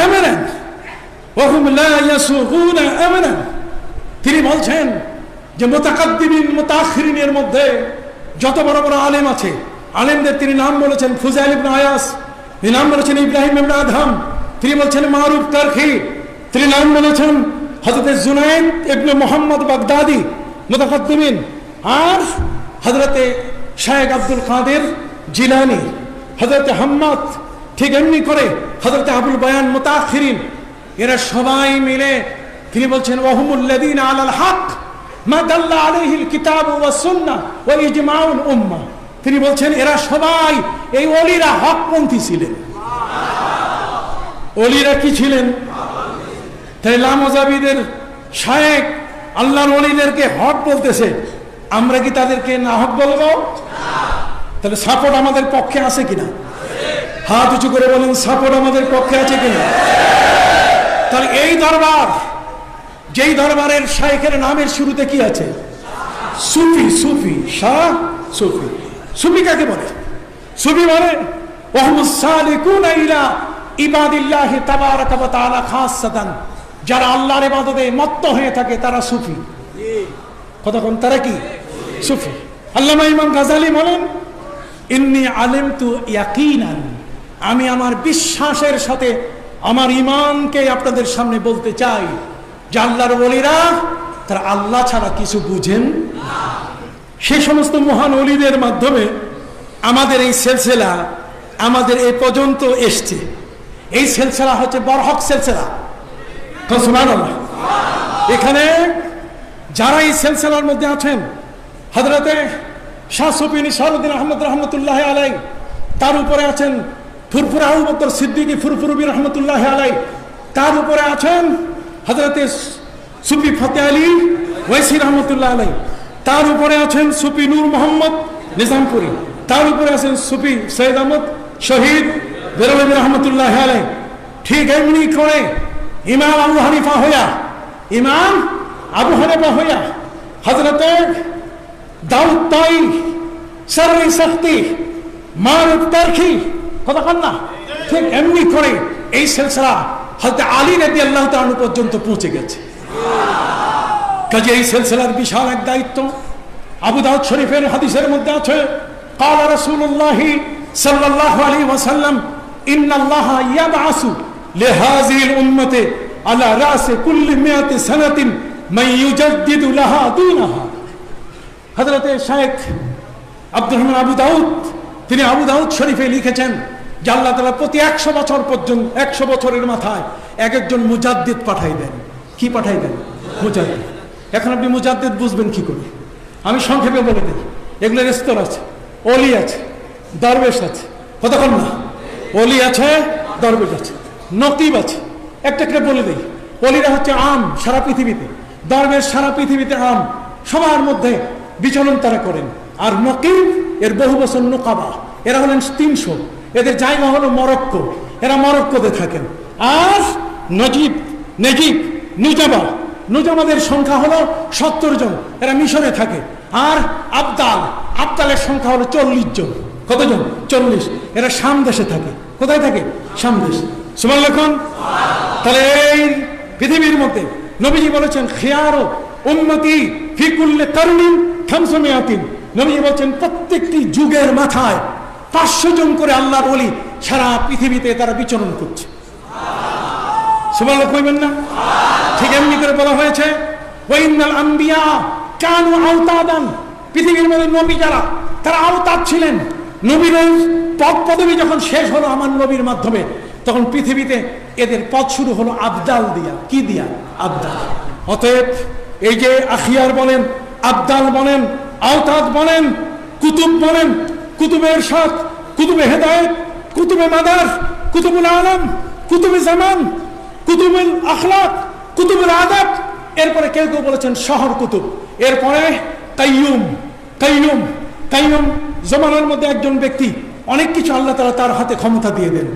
أمنا وهم لا يسوغون أمنا। তিনি বলছেন যে মুতাকাদ্দিমিন মুতাআখিরিনের মধ্যে যত বড় বড় আলেম আছে, আলেমদের তিনি নাম বলেছেন ফুযাইল ইবনে আয়াস, তিনি নাম বলেছেন ইব্রাহিম ইবনে আদহাম, তিনি বলছেন মারুফ কারখি, তিনি নাম বলেছেন হযরত জুনাইদ ইবনে মুহাম্মদ বাগদাদি মুতাকাদ্দিমিন, আর হযরত শেখ আব্দুল কাদের জিলানী, হযরত হাম্মাদ, ঠিক এমনি করে হযরত আবুল বায়ান মুতাআখিরিন। এরা সবাই মিলে তিনি বলছেন ওয়াহুমুল্লাযীনা আলাল হক মা দাল্লা আলাইহিল কিতাব ওয়াস সুন্নাহ ওয়া ইজমাউল উম্মাহ। তিনি বলছেন এরা সবাই, এই ওলিরা হকপন্থী ছিলেন। ওলিরা কি ছিলেন? তাই লামজাবিদের শেখ আল্লাহর ওলিদেরকে হক বলতেছে, আমরা কি তাদেরকে না হক বলবো? তাহলে সাপোর্ট আমাদের পক্ষে আছে কিনা? হাত উঁচু করে বলেন, সাপোর্ট আমাদের পক্ষে আছে কিনা? তাহলে এই দরবার, যেই দরবারের শেখের নামের শুরুতে কি আছে? সুফি। সুফি শাহ সুফি। সুফি কাকে বলে? সুফি মানে ওয়াহুমুস সালিকুনা ইলা ইবাদিল্লাহি তাবারাকা ওয়া তাআলা খাসসাতান, যারা আল্লাহর ইবাদতে মত্ত হয়ে থাকে তারা সুফি। কতক্ষণ তারা কি সুফি? আল্লামা ইমাম গাজালি বলেন, ইন্নী আলিমতু ইয়াকিনান, আমি আমার বিশ্বাসের সাথে আমার ঈমানকে আপনাদের সামনে বলতে চাই যে আল্লাহর ওলিরা তারা আল্লাহ ছাড়া কিছু বুঝেন না। সেই সমস্ত মহান ওলিদের মাধ্যমে আমাদের এই সিলসিলা আমাদের এই পর্যন্ত এসছে। এই সিলসিলা হচ্ছে বরহক সিলসিলা। সুবহানাল্লাহ। এখানে যারা এই সিলসিলার মধ্যে আছেন, হযরতে শাহ সুফি নিসারউদ্দিন আহমদ রহমতুল্লাহ আলাইহি, তার উপরে আছেন ফুরফুরা আবু বকর সিদ্দিকী ফুরফুরবি রহমতুল্লাহ আলাইহি, তার উপরে আছেন হযরতে সুফি ফতে আলী ওয়াইসি রহমতুল্লাহ আলাইহি, তার উপরে আছেন সুফি নূর মোহাম্মদ নিজামপুরি, তার উপরে আছেন সুফি সৈয়দ আহমদ শহীদ বেরলভী রহমতুল্লাহ আলাইহি। ঠিক এমনি করে ইমাম আবু হানিফা হইয়া, ইমাম আবু হানিফা হইয়া হযরতে দাউদ তাই, সাররি সাখতি, মারুফ কারখি, কথা কন না? ঠিক এমনি করে এই সিলসিলা হযরত আলী রাদিয়াল্লাহু তাআলা পর্যন্ত পৌঁছে গেছে। কাজে এই সিলসিলার বিশাল এক দায়িত্ব। আবু দাউদ শরীফের হাদিসের মধ্যে আছে, ক্বালা রাসূলুল্লাহ সাল্লাল্লাহু আলাইহি ওয়াসাল্লাম, ইন্নাল্লাহা ইয়াবআসু লিহাযিহিল উম্মতি আলা রাসি কুল্লি মিয়াতি সানাতিন মান ইউজাদ্দিদু লাহা দীনাহা। হযরতে শেখ আব্দুর রহমান আবু দাউদ, তিনি আবু দাউদ শরীফে লিখেছেন যে আল্লাহ তাআলা প্রতি 100 বছর পর্যন্ত 100 বছরের মাথায় এক একজন মুজাদ্দিদ পাঠাই দেন। কি পাঠাই দেন? মুজাদ্দিদ। এখন আপনি মুজাদ্দিদ বুঝবেন কি করে? আমি সংক্ষেপে বলে দিই। এগুলোর স্তর আছে, ওলি আছে, দরবেশ আছে, কতক্ষণ না? ওলি আছে, দরবেশ আছে, নকিব আছে। একটা একটা বলে দিই। ওলিরা হচ্ছে আম সারা পৃথিবীতে, দরবেশ সারা পৃথিবীতে আম, সবার মধ্যে বিচরণ তারা করেন। আর নকিব এর বহু বছর নোকাবা, এরা হলেন 300, এদের জায়গা হলো মরক্কো, এরা মরক্কোতে থাকেন। আর নেজিব নুজামাদের সংখ্যা হলো 70 জন, এরা মিশরে থাকে। আর আবদালের সংখ্যা হলো 40 জন। কতজন? 40। এরা শাম দেশে থাকে। কোথায় থাকে? শাম দেশ। সুবহানাল্লাহ। তাহলে এই পৃথিবীর মধ্যে নবীজি বলেছেন খিয়ারু উম্মতি ফি কুল্লি কারনিন 500। নবীজি বলেছেন প্রত্যেকটি যুগের মাথায় 500 জন করে আল্লাহর ওলি সারা পৃথিবীতে তারা বিচরণ করছে। সুবহানাল্লাহ কইবেন না? ঠিক এমনি করে বলা হয়েছে ওয়াইনাল আম্বিয়া কানু আওতাদান। পৃথিবীর মধ্যে নবী যারা, তারা আওতাদ ছিলেন। নবীর পদ পদবী যখন শেষ হলো আমার নবীর মাধ্যমে, তখন পৃথিবীতে এদের পথ শুরু হলো আবদাল দিয়া। কি দিয়া? আবদাল। অতএব এই যে আখিয়ার বলেন, আবদাল বলেন, আওতাদ বলেন, কুতুব বলেন, কুতুবে ইরশাদ, কুতুবে হেদায়েত, কুতুবে মাদার, কুতুবুল আলম, কুতুবে জামান, কুতুবুল আখলাক, কুতুবুল আদাব। এরপরে কেউ কেউ বলেছেন শহর কুতুব। এরপরে কাইয়ুম জমানার মধ্যে একজন ব্যক্তি, অনেক কিছু আল্লাহ তাআলা তার হাতে ক্ষমতা দিয়ে দেন।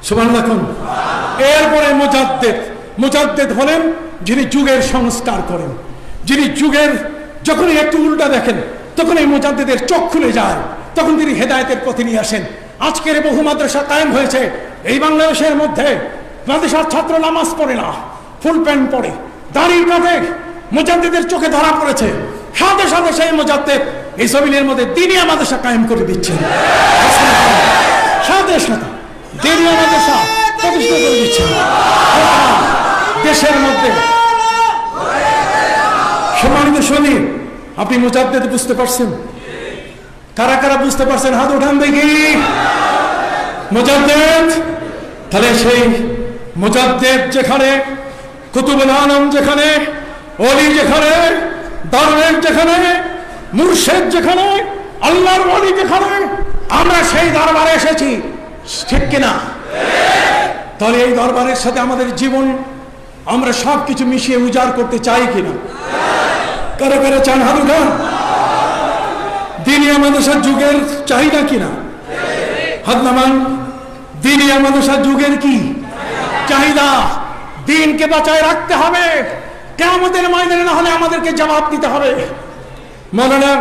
সুবহানাল্লাহ। এরপরে মুজাদ্দিদ হলেন যিনি যুগের সংস্কার করেন, যিনি যুগের যখনই একটু উল্টা দেখেন তখন এই মুজাদ্দিদের চোখ খুলে যায়, তখন তিনি হেদায়েতের পথে নিয়ে আসেন। আজকের বহু মাদ্রাসা কায়েম হয়েছে এই বাংলাদেশের মধ্যে। মাদ্রাসার ছাত্র নামাজ পড়ে না, ফুল প্যান্ট পরে, দাড়ি কাটে, মুজাদ্দিদের চোখে ধরা পড়েছে। সাথে সাথে সেই মুজাদ্দিদ এই জমিনের মধ্যে দ্বীনিয়া মাদ্রাসা কায়েম করে দিচ্ছেন। সাথে সাথে দ্বীনিয়া মাদ্রাসা প্রতিষ্ঠা করে দিচ্ছেন দেশের মধ্যে। সম্মানিত শুনি, আপনি মুজাদ্দিদ বুঝতে পারছেন? কারা কারা বুঝতে পারছেন? হাত উঠান দেখি। মুজাদ্দিদ, তাহলে সেই মুজাদ্দিদ যেখানে, কুতুবুল আলম যেখানে, ওলি যেখানে, দরবেশ যেখানে, মুর্শিদ যেখানে, আল্লাহর ওলি যেখানে, আমরা সেই দরবারে এসেছি। ঠিক কিনা? তাহলে এই দরবারের সাথে আমাদের জীবন আমরা সবকিছু মিশিয়ে উজাড় করতে চাই কিনা? কারা কারা চান? হাত উঠান। দ্বীনিয়া মাদ্রাসার যুগের চাহিদা কিনা? হাত নামান। দ্বীনিয়া মাদ্রাসার যুগের কি চাহিদা? দ্বীনকে বাঁচায় রাখতে হবে, কিয়ামতের ময়দানে না হলে আমাদেরকে জবাব দিতে হবে। মাওলানা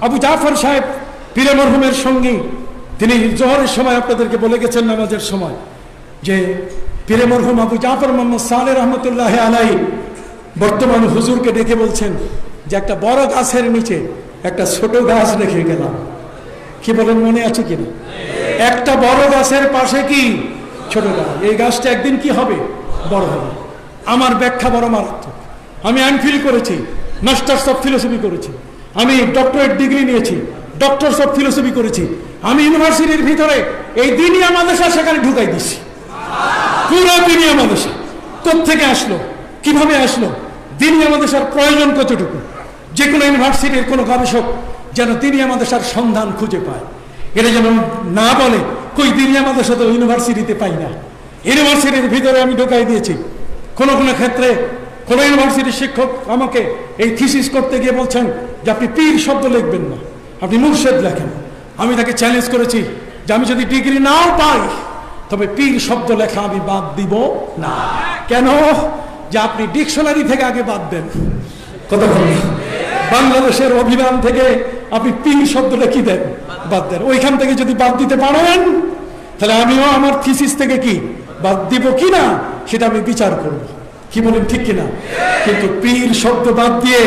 আবু জাফর সাহেব পীরে মরহুমের সঙ্গী, তিনি জোহরের সময় আপনাদেরকে বলে গেছেন নামাজের সময় যে পীরে মরহুম আবু জাফর মোহাম্মদ সালেহ রহমতুল্লাহ আলাইহি বর্তমান হুজুরকে ডেকে বলছেন যে একটা বড় গাছের নিচে একটা ছোট গাছ রেখে গেলাম। কি বলেন, মনে আছে কিনা? একটা বড় গাছের পাশে কি ছোট গাছ, এই গাছটা একদিন কি হবে? বড় হবে। আমার ব্যাখ্যা বড় মারাত্মক। আমি এমফিল করেছি, মাস্টার্স অফ ফিলোসফি করেছি, আমি ডক্টরেট ডিগ্রি নিয়েছি, ডক্টরস অফ ফিলোসফি করেছি। আমি ইউনিভার্সিটির ভিতরে এই দ্বীনিয়া মাদ্রাসা সেখানে ঢুকাই দিছি। পুরো দ্বীনিয়া মাদ্রাসা কোত্থেকে আসলো, কিভাবে আসলো, দ্বীনিয়া মাদ্রাসার প্রয়োজন কতটুকু? যে কোনো ইউনিভার্সিটির কোনো গবেষক যেন দ্বীনিয়া মাদ্রাসার সন্ধান খুঁজে পায়। এটা যেন না বলে কই দ্বীনিয়া মাদ্রাসা তো ইউনিভার্সিটিতে পাই না। ইউনিভার্সিটির ভিতরে আমি ঢুকাই দিয়েছি। কোনো কোনো ক্ষেত্রে কোনো ইউনিভার্সিটির শিক্ষক আমাকে এই থিসিস করতে গিয়ে বলছেন যে আপনি পীর শব্দ লিখবেন না, আপনি মুর্শিদ লেখেন। আমি তাকে চ্যালেঞ্জ করেছি যে আমি যদি ডিগ্রি নাও পাই তবে পীর শব্দ লেখা আমি বাদ দিব না। কেন? যে আপনি ডিকশনারি থেকে আগে বাদ দেন। কথা বলি, বাংলাদেশের অভিধান থেকে আপনি পীর শব্দটা কি দেন? বাদ দেন। ওইখান থেকে যদি বাদ দিতে পারেন তাহলে আমিও আমার থিসিস থেকে কি বাদ দিব কিনা সেটা আমি বিচার করব। কি বলেন, ঠিক কিনা? কিন্তু পীর শব্দ বাদ দিয়ে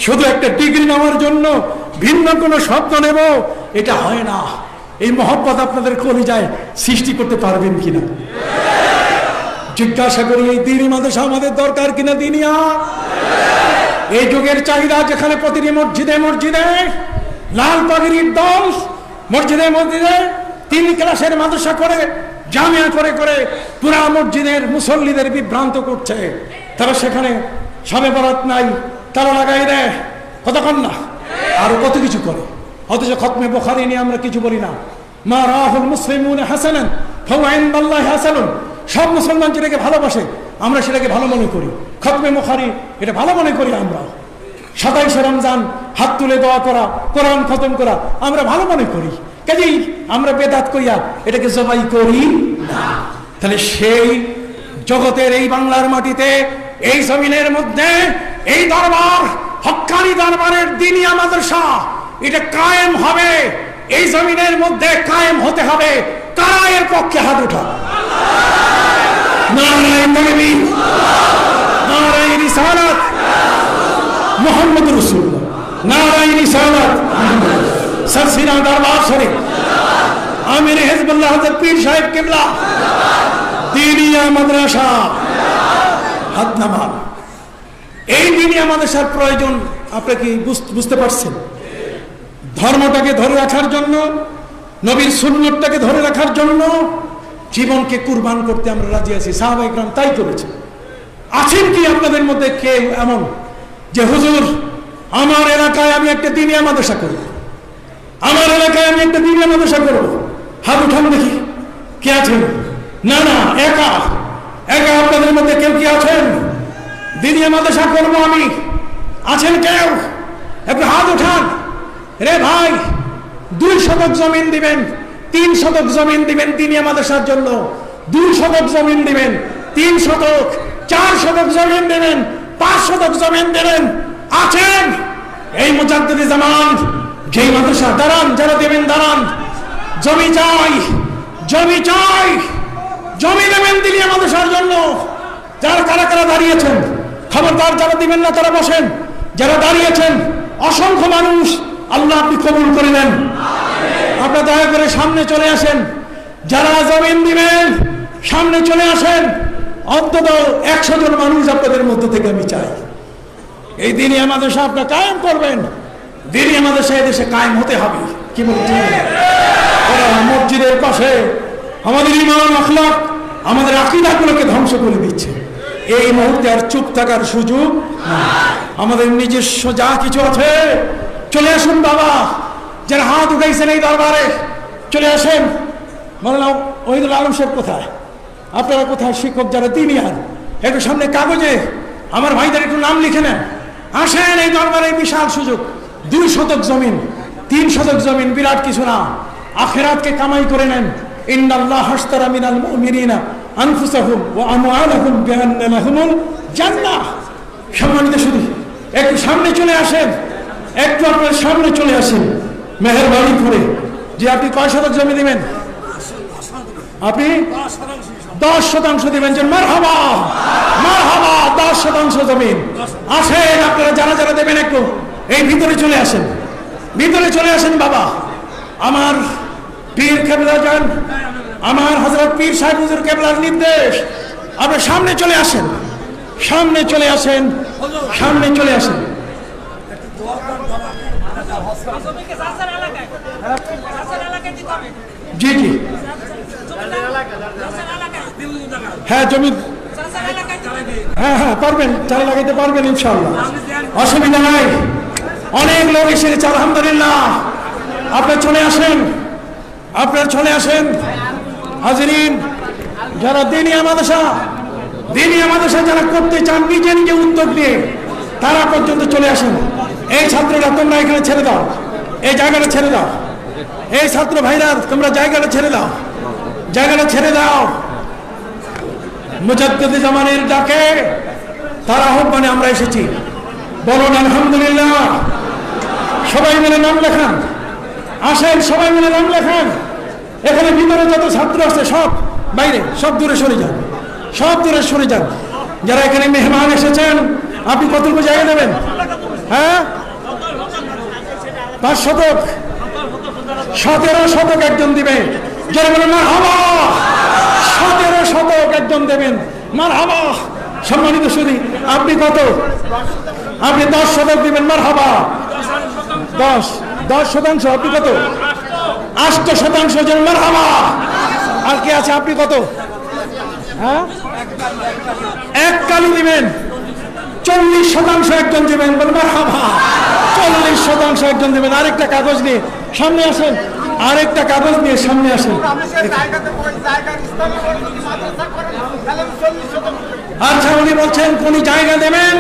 শুধু একটা ডিগ্রি নেওয়ার জন্য ভিন্ন কোনো শব্দ নেব, এটা হয় না। এই মহব্বত আপনাদের কলিজায় সৃষ্টি করতে পারবেন কিনা? জিজ্ঞাসা করি, এই দ্বীনি মাদ্রাসা আমাদের দরকার কিনা? দিনিয়া এই যুগের চাহিদা, যেখানে প্রতিটি মসজিদে মসজিদে লাল পাগড়ির দল, মসজিদে মসজিদে 3 ক্লাসের মাদ্রাসা করে, জামিয়া করে করে পুরা মসজিদের মুসল্লিদের বিভ্রান্ত করছে। তারা সেখানে শবে বরাত নাই, তারা লাগাই দেয়, কতক্ষণ না আরো কত কিছু করে। অথচ খতমে বুখারী নিয়ে আমরা কিছু বলি না। মা রাহুল মুসলিমুনা হাসানান ফাহুয়া ইনদাল্লাহি হাসানুন। সব মুসলমান যেটাকে ভালোবাসে আমরা সেটাকে ভালো মনে করি। খতমে বুখারী এটা ভালো মনে করি আমরা। 27 রমজান হাত তুলে দোয়া করা, কোরআন খতম করা আমরা ভালো মনে করি। কাজেই আমরা বেদাত কইয়া এটাকে জবাই করি না। তাহলে সেই জগতের এই বাংলার মাটিতে, এই জমিনের মধ্যে এই দরবার, হক্কানি দরবারের দিনিয়া মাদ্রাসা এটা কায়েম হবে। এই জমিনের মধ্যে কায়েম হতে হবে। কারা এর পক্ষে হাত উঠা? নারায়ে তাকবীর, নারায়ে রিসালাত, মুহাম্মদুর রাসূলুল্লাহ, নারায়ে রিসালাত, সরসিনা দরবার শরীফ, আমির হিজবুল্লাহ হযরত পীর সাহেব কিবলা, দিনিয়া মাদ্রাসা হাত নামান। এই দিনিয়া মাদ্রাসার প্রয়োজন আপনি কি বুঝতে পারছেন? ধর্মটাকে ধরে রাখার জন্য, নবীর সুন্নতটাকে ধরে রাখার জন্য জীবনকে কুরবান করতে আমরা রাজি আছি। সাহাবায়ে কেরাম তাই করেছে। আছেন কি আপনাদের মধ্যে কেউ এমন যে হুজুর আমার এলাকায় আমি একটা দিনিয়া মাদ্রাসা করব, আমার এলাকায় আমি একটা দিনিয়া মাদ্রাসা করব? হাত উঠান দেখি, কে আছেন? না না, একা একা আপনাদের মধ্যে কেউ কি আছেন? দিনিয়া মাদ্রাসা করবো আমি, আছেন কেউ? একটু হাত উঠান। রে ভাই, 2 শতক জমিন দিবেন, 3 শতক জমিন দিবেন দিনিয়া মাদ্রাসার জন্য, 2 শতক জমিন দিবেন, 3 শতক, 4 শতক জমিন দিবেন, 5 শতক জমিন দিবেন। আছেন? এই মুজাদ্দিদে জামান যেই মাদ্রাসা, দাঁড়ান, যারা দেবেন দাঁড়ান। জমি চাই, জমি চাই, জমি দেবেন দিনিয়া মাদ্রাসার জন্য। যারা কারা কারা দাঁড়িয়েছেন খবরদার, যারা দিবেন না তারা বসেন। যারা দাঁড়িয়েছেন অসংখ্য মানুষ, আল্লাহ আপনি কবুল করে নেন। আপনারা দয়া করে সামনে চলে আসেন। যারা জমিন দিবেন সামনে চলে আসেন। অন্তত 100 জন মানুষ আপনাদের মধ্য থেকে আমি চাই। এই দিনিয়া মাদ্রাসা আপনারা কায়েম করবেন। দিনিয়া মাদ্রাসা এদেশে কায়েম হতে হবে। কি বলছেন? মসজিদের পাশে আমাদের ঈমান, আখলাক, আমাদের আকীদাগুলোকে ধ্বংস করে দিচ্ছে। এই মুহূর্তে আর চুপ থাকার সুযোগ নাই। আমাদের নিজস্ব যা কিছু আছে চলে আসুন বাবা। যারা হাত উঠাইছেন এই দরবারে চলে আসেন। মৌলানা ওহিদুল আলম সাহেব কোথায়? আপনারা কোথায়? শিক্ষক যারা দিনিয়ার একটু সামনে কাগজে আমার ভাইদের একটু নাম লিখে নেন। আসেন, এই দরবারে বিশাল সুযোগ। 2 শতক জমিন, 3 শতক জমিন বিরাট কিছু না। আখিরাতকে কামাই করে নেন। ইন্নাল্লাহ হাশতারা মিনাল মুমিনিনা আনফুসাহুম ওয়া আমওয়ালাহুম বিআন্না লাহুমুল জান্নাহ। সম্মানিত শুধু একটু সামনে চলে আসেন, একটু আপনার সামনে চলে আসেন মেহেরবানি করে। যে আপনি কয় শতক জমি দিবেন? আপনি 10 শতাংশ দিবেন। যে মারহাবা, মারহাবা, 10 শতাংশ জমিন। আসেন আপনারা যারা যারা দেবেন একটু এই ভিতরে চলে আসেন, ভিতরে চলে আসেন বাবা। আমার পীর কেবলা যান, আমার হযরত পীর সাহেব হুজুর কেবলার নির্দেশ, আপনারা সামনে চলে আসেন, সামনে চলে আসেন, সামনে চলে আসেন। জি জি, হ্যাঁ জমি, হ্যাঁ হ্যাঁ পারবেন, চারা লাগাইতে পারবেন ইনশাআল্লাহ, অসুবিধা নাই। অনেক লোক এসে গেছে আলহামদুলিল্লাহ। আপনারা চলে আসেন, আপনারা চলে আসেন। হাজিরিন, যারা দিনিয়া মাদ্রাসা, দিনিয়া মাদ্রাসা যারা করতে চান নিজে নিজে উদ্যোগ নিয়ে, তারা পর্যন্ত চলে আসেন। এই ছাত্ররা তোমরা এখানে ছেড়ে দাও, এই জায়গাটা ছেড়ে দাও। এই ছাত্র ভাইরা তোমরা জায়গাটা ছেড়ে দাও, জায়গাটা ছেড়ে দাও। মুজাদ্দিদে জামানের ডাকে তারা আহ্বানে আমরা এসেছি। বলুন আলহামদুলিল্লাহ। সবাই মিলে নাম লেখান, আসেন সবাই মিলে নাম লেখান। এখানে ভিতরে যত ছাত্র আছে সব বাইরে, সব দূরে সরে যান, সব দূরে সরে যান। যারা এখানে মেহমান এসেছেন, আপনি কতটুকু জায়গা দেবেন? হ্যাঁ 5 শতক, 17 শতক একজন দিবে, যারা বলেন মারহাবা। 17 শতক একজন দেবেন, মারহাবা। সম্মানিত সুধী, আপনি কত? আপনি 10 শতক দিবেন, মারহাবা। 10 শতাংশ। আপনি কত? 8 শতাংশ, যেন মারহাবা। আর কে আছে? আপনি কত? হ্যাঁ, 1 কালি দিবেন। 40 শতাংশ একজন দিবেন, বলেন মারহাবা। 40 শতাংশ একজন দিবেন। আরেকটা কাগজ নিয়ে সামনে আসেন, আরেকটা কাগজ নিয়ে সামনে আসেন। আচ্ছা, উনি বলছেন কোন জায়গা দেবেন?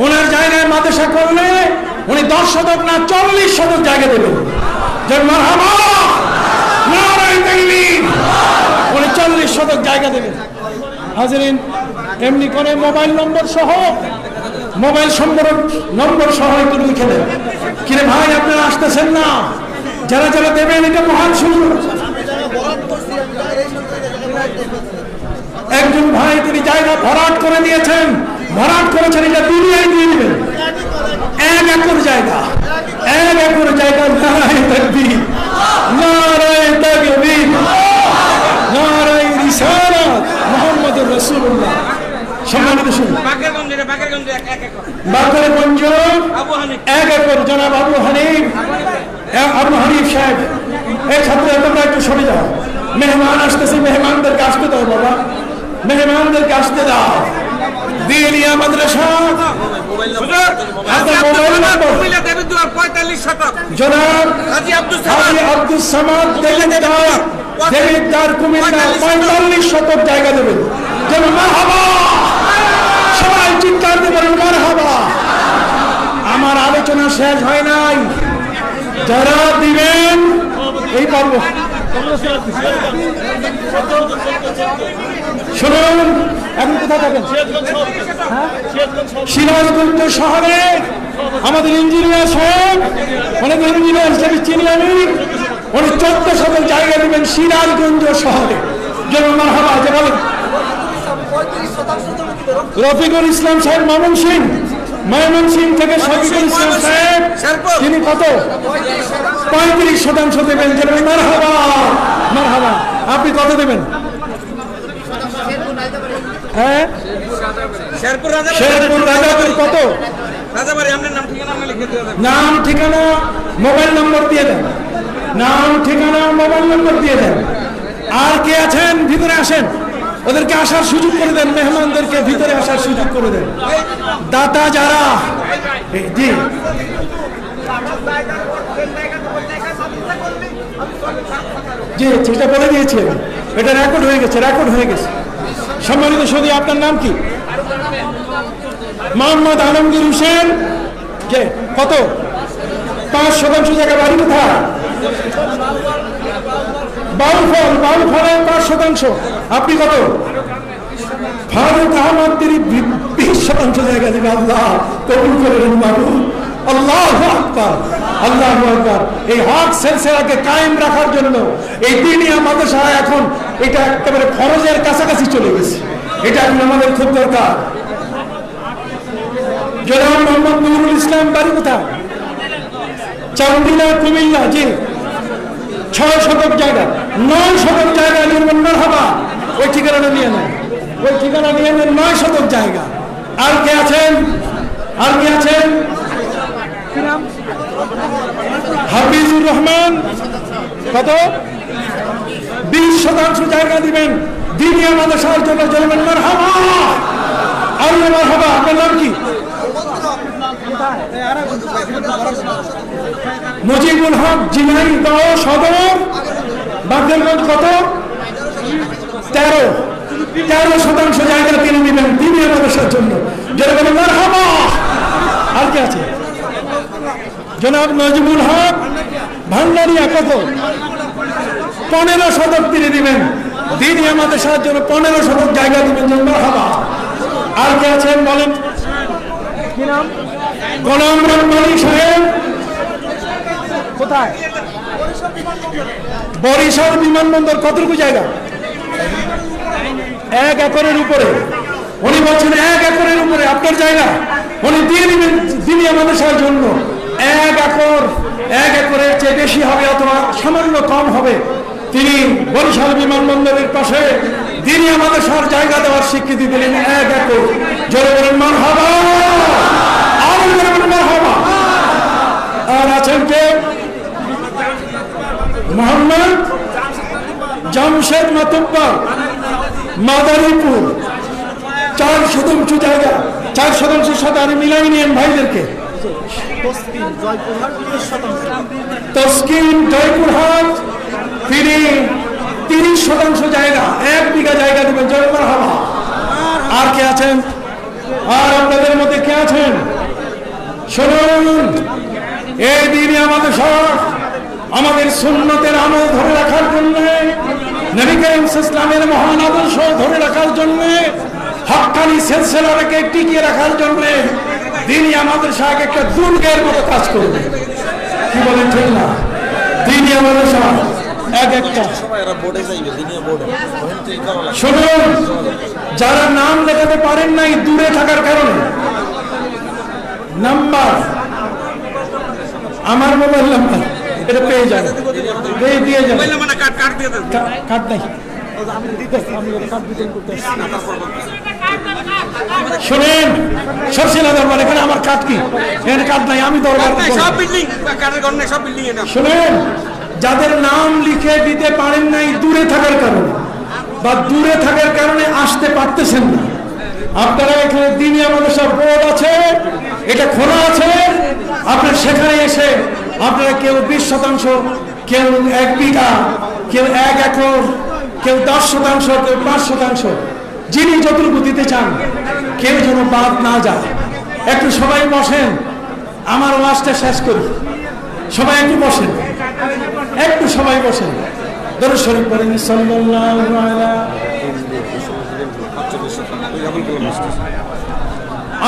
ওনার জায়গায় মাদ্রাসা করলে উনি 10 শতক না 40 শতক জায়গা দেবেন। মারহাবা, নারায়ে তাকবীর। উনি 40 শতক জায়গা দেবেন। হাজিরিন, এমনি করে মোবাইল নম্বর সহ, মোবাইল নম্বর সহ একটু লিখে দেন। কিরে ভাই, আপনারা আসতেছেন না? যারা যারা দেবেন, এটা মহান সুযোগ। একজন ভাই তিনি জায়গা ভরাট করে দিয়েছেন, ভরাট করেছেন, এটা দুনিয়ায় দিয়ে দিবেন। 1 একর জায়গা, 1 একর জায়গা। নারায়ে তাকবীর, নারায়ে তাকবীর, নারায়ে রিসালাত মুহাম্মদুর রাসূলুল্লাহ। সম্মানিত শুনুন, বাকেরগঞ্জ 1 একর জনাব আবু হানিফ সাহেব। এই ছাত্র তোমরা একটু সরে যাও, মেহমান আসতেছে, মেহমানদেরকে আসতে দাও বাবা, মেহমানদেরকে আসতে দাও। দিনিয়া মাদ্রাসা জনাব হাজী আব্দুস সামাদ দেবিদ্দার কুমিল্লা 45 শতক জায়গা দেবেন। যেন মারহাবা, সবাই চিৎকার দিয়ে বলেন মারহাবা। আমার আলোচনা শেষ হয় নাই, যারা দিবেন এই পারবো। শুনুন, এখন কোথায় থাকেন? সিরাজগঞ্জ শহরে আমাদের ইঞ্জিনিয়ার সাহেব, অনেক ইঞ্জিনিয়ার হিসেবে চিনি আমি, উনি 14 শতক জায়গা দিবেন সিরাজগঞ্জ শহরে। যেমন মারহাবা। যে বলেন রফিকুল ইসলাম সাহেব ময়মনসিংহ থেকে শফিকুল ইসলাম সাহেব, তিনি কত? 35 শতাংশ দেবেন। যেমন মারহাবা, মারহাবা। আপনি কত দেবেন? হ্যাঁ, শেরপুর রাজাপুর কত? নাম ঠিকানা মোবাইল নম্বর দিয়ে দেন, নাম ঠিকানা মোবাইল নম্বর দিয়ে দেন। আর কে আছেন? ভিতরে আসেন, ওদেরকে আসার সুযোগ করে দেন, মেহমানদেরকে ভিতরে আসার সুযোগ করে দেন। দাতা যারা, জি জি, সেটা বলে দিয়েছি, এটা রেকর্ড হয়ে গেছে, রেকর্ড হয়ে গেছে। সম্মানিত সুধী, আপনার নাম কি? মোহাম্মদ আলমগীর হোসেন। কে কত? 5 শতাংশ জায়গা। বাড়ি কোথায়? বাউলফল 5 শতাংশ। আপনি কত? ফারুক আহমদ, তিনি 20 শতাংশ জায়গা দেবে। আল্লাহ কবুল করেন মাবুদ। আল্লাহু আকবার, আল্লাহু আকবার। এই হক সিলসিলাকে কায়েম রাখার জন্য এই দিনিয়া মাদ্রাসা এখন এটা একেবারে ফরজের কাছাকাছি চলে গেছে। এটা এখন আমাদের খুব দরকার। জনাব মোহাম্মদ নুরুল ইসলাম, বাড়ি কোথায়? চান্দিনা, কুমিল্লা। জি, 6 শতক জায়গা, 9 শতক জায়গা নির্মাণ। মারহাবা। ওই ঠিকানাটা নিয়ে নেন, ওই ঠিকানা নিয়ে নেন। 9 শতক জায়গা। আর কে আছেন? আর কে আছেন? হাফিজুর রহমান কত? 20 শতাংশ জায়গা দিবেন দিনিয়া মাদ্রাসার জন্য। জনগণ মারহাবা, আল্লাহ মারহাবা। আপনার নাম কি? মুজিবুল হক, ঝিনাইদহ সদর, বাকেরগঞ্জ কত? 13 শতাংশ জায়গা তিনি দিবেন দিনিয়া মাদ্রাসার জন্য। জনগণ মারহাবা। আর কে আছে? জনাব নজমুল হক ভান্ডারিয়া, কত? 15 শতক তিনি দিবেন দিনিয়া মাদ্রাসার জন্য। 15 শতক জায়গা দিবেন। মারহাবা। আর কে আছেন বলেন? কি নাম? গোলাম রব্বানী সাহেব, কোথায়? বরিশাল বিমানবন্দর। কতটুকু জায়গা? 1 একরের উপরে। উনি বলছেন 1 একরের উপরে আপনার জায়গা উনি দিয়ে দিবেন দিনিয়া মাদ্রাসার জন্য। 1 একর 1 একরের চেয়ে বেশি হবে অথবা সামান্য কম হবে, তিনি বরিশাল বিমানবন্দরের পাশে দিনিয়া মাদ্রাসার জায়গা দেওয়ার স্বীকৃতি দিলেন 1 একর। জোরে বলেন মারহাবা, আরো জোরে বলেন মারহাবা। আর আছেন কে? মোহাম্মদ জামশেদ মাতুব্বর, মাদারীপুর, 4 শতাংশ জায়গা, 4 শতাংশের সাথে আরো মিলাই নিয়েন ভাইদেরকে। তসকিন জয়পুরহাট, তিনি 30 শতাংশ জায়গা, 1 বিঘা জায়গা দেবেন। জয় মারহাবা। আর কে আছেন? আর আপনাদের মধ্যে কে আছেন? শুনুন, এই দিনই আমাদের সব আমাদের সুন্নতের আমল ধরে রাখার জন্য, নবী করিম ইসলামের মহান আদর্শ ধরে রাখার জন্য, হক্কানি সিলসিলাকে টিকিয়ে রাখার জন্য দিনই আমাদের সাথে একটা দুর্গের মতো কাজ করবে। কি বলেন ঠিক না? দিনই আমাদের সাথে এক একটা। শুনুন, যারা নাম লেখাতে পারেন নাই দূরে থাকার কারণে, নাম্বার আমার মোবাইল নাম্বার এটা পেয়ে যাবে, দিয়ে যাবে। কার্ড নাই, শোনেন সরসিলা দরবার, এখানে আমার কার্ড কি? এখানে কার্ড নাই, আমি দরবার। শোনেন, যাদের নাম লিখে দিতে পারেন নাই দূরে থাকার কারণে বা দূরে থাকার কারণে আসতে পারতেছেন না, আপনারা এখানে দিনিয়া মাদ্রাসা বোর্ড আছে, এটা খোলা আছে, আপনারা সেখানে এসে আপনারা কেউ 20 শতাংশ, কেউ 1 বিঘা, কেউ 1 একর, কেউ 10 শতাংশ, কেউ 5 শতাংশ, যিনি যতটুকু দিতে চান, কেউ যেন বাদ না যায়। একটু সবাই বসেন, আমার ওয়াজটা শেষ করি। সবাই একটু বসেন, একটু সবাই বসেন। দরুদ শরীফ পড়েন সাল্লাল্লাহু আলাইহি।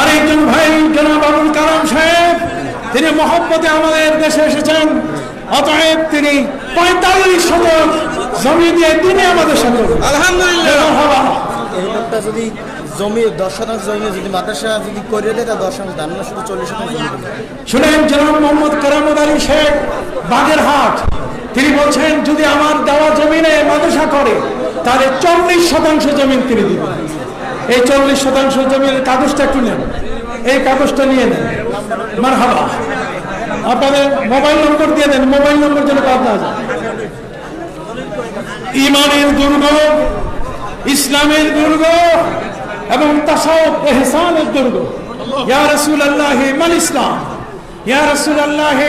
আরেকজন ভাই জনাব আবুল কালাম সাহেব, তিনি মহব্বতে আমাদের দেশে এসেছেন, অতএব তিনি 45 শতক জমি দিয়ে তিনি আমাদের সাথে। আলহামদুলিল্লাহ। এই লোকটা যদি জমি 10 শতাংশ জমি যদি মাদ্রাসা যদি করে দেয়, তা 10 শতাংশ দান না, শুধু 40 শতাংশ জমি। শুনেন, জনাব মোহাম্মদ কারামত আলী শেখ, বাগেরহাট, তিনি বলছেন যদি আমার দেওয়া জমিনে মাদ্রাসা করে তাহলে 40 শতাংশ জমিন তিনি দিবেন। এই 40 শতাংশ জমির কাগজটা একটু নেন, এই কাগজটা নিয়ে নেন। মারহাবা। আপনাদের মোবাইল নম্বর দিয়ে দেন, মোবাইল নম্বর যেন বাদ না যায়। ইমানের দুর্গ, ইসলামের দুর্গ এবং তাসাউফ ইহসানের দুর্গ। ইয়া রাসূলুল্লাহ মাল ইসলাম, ইয়া রাসূলুল্লাহ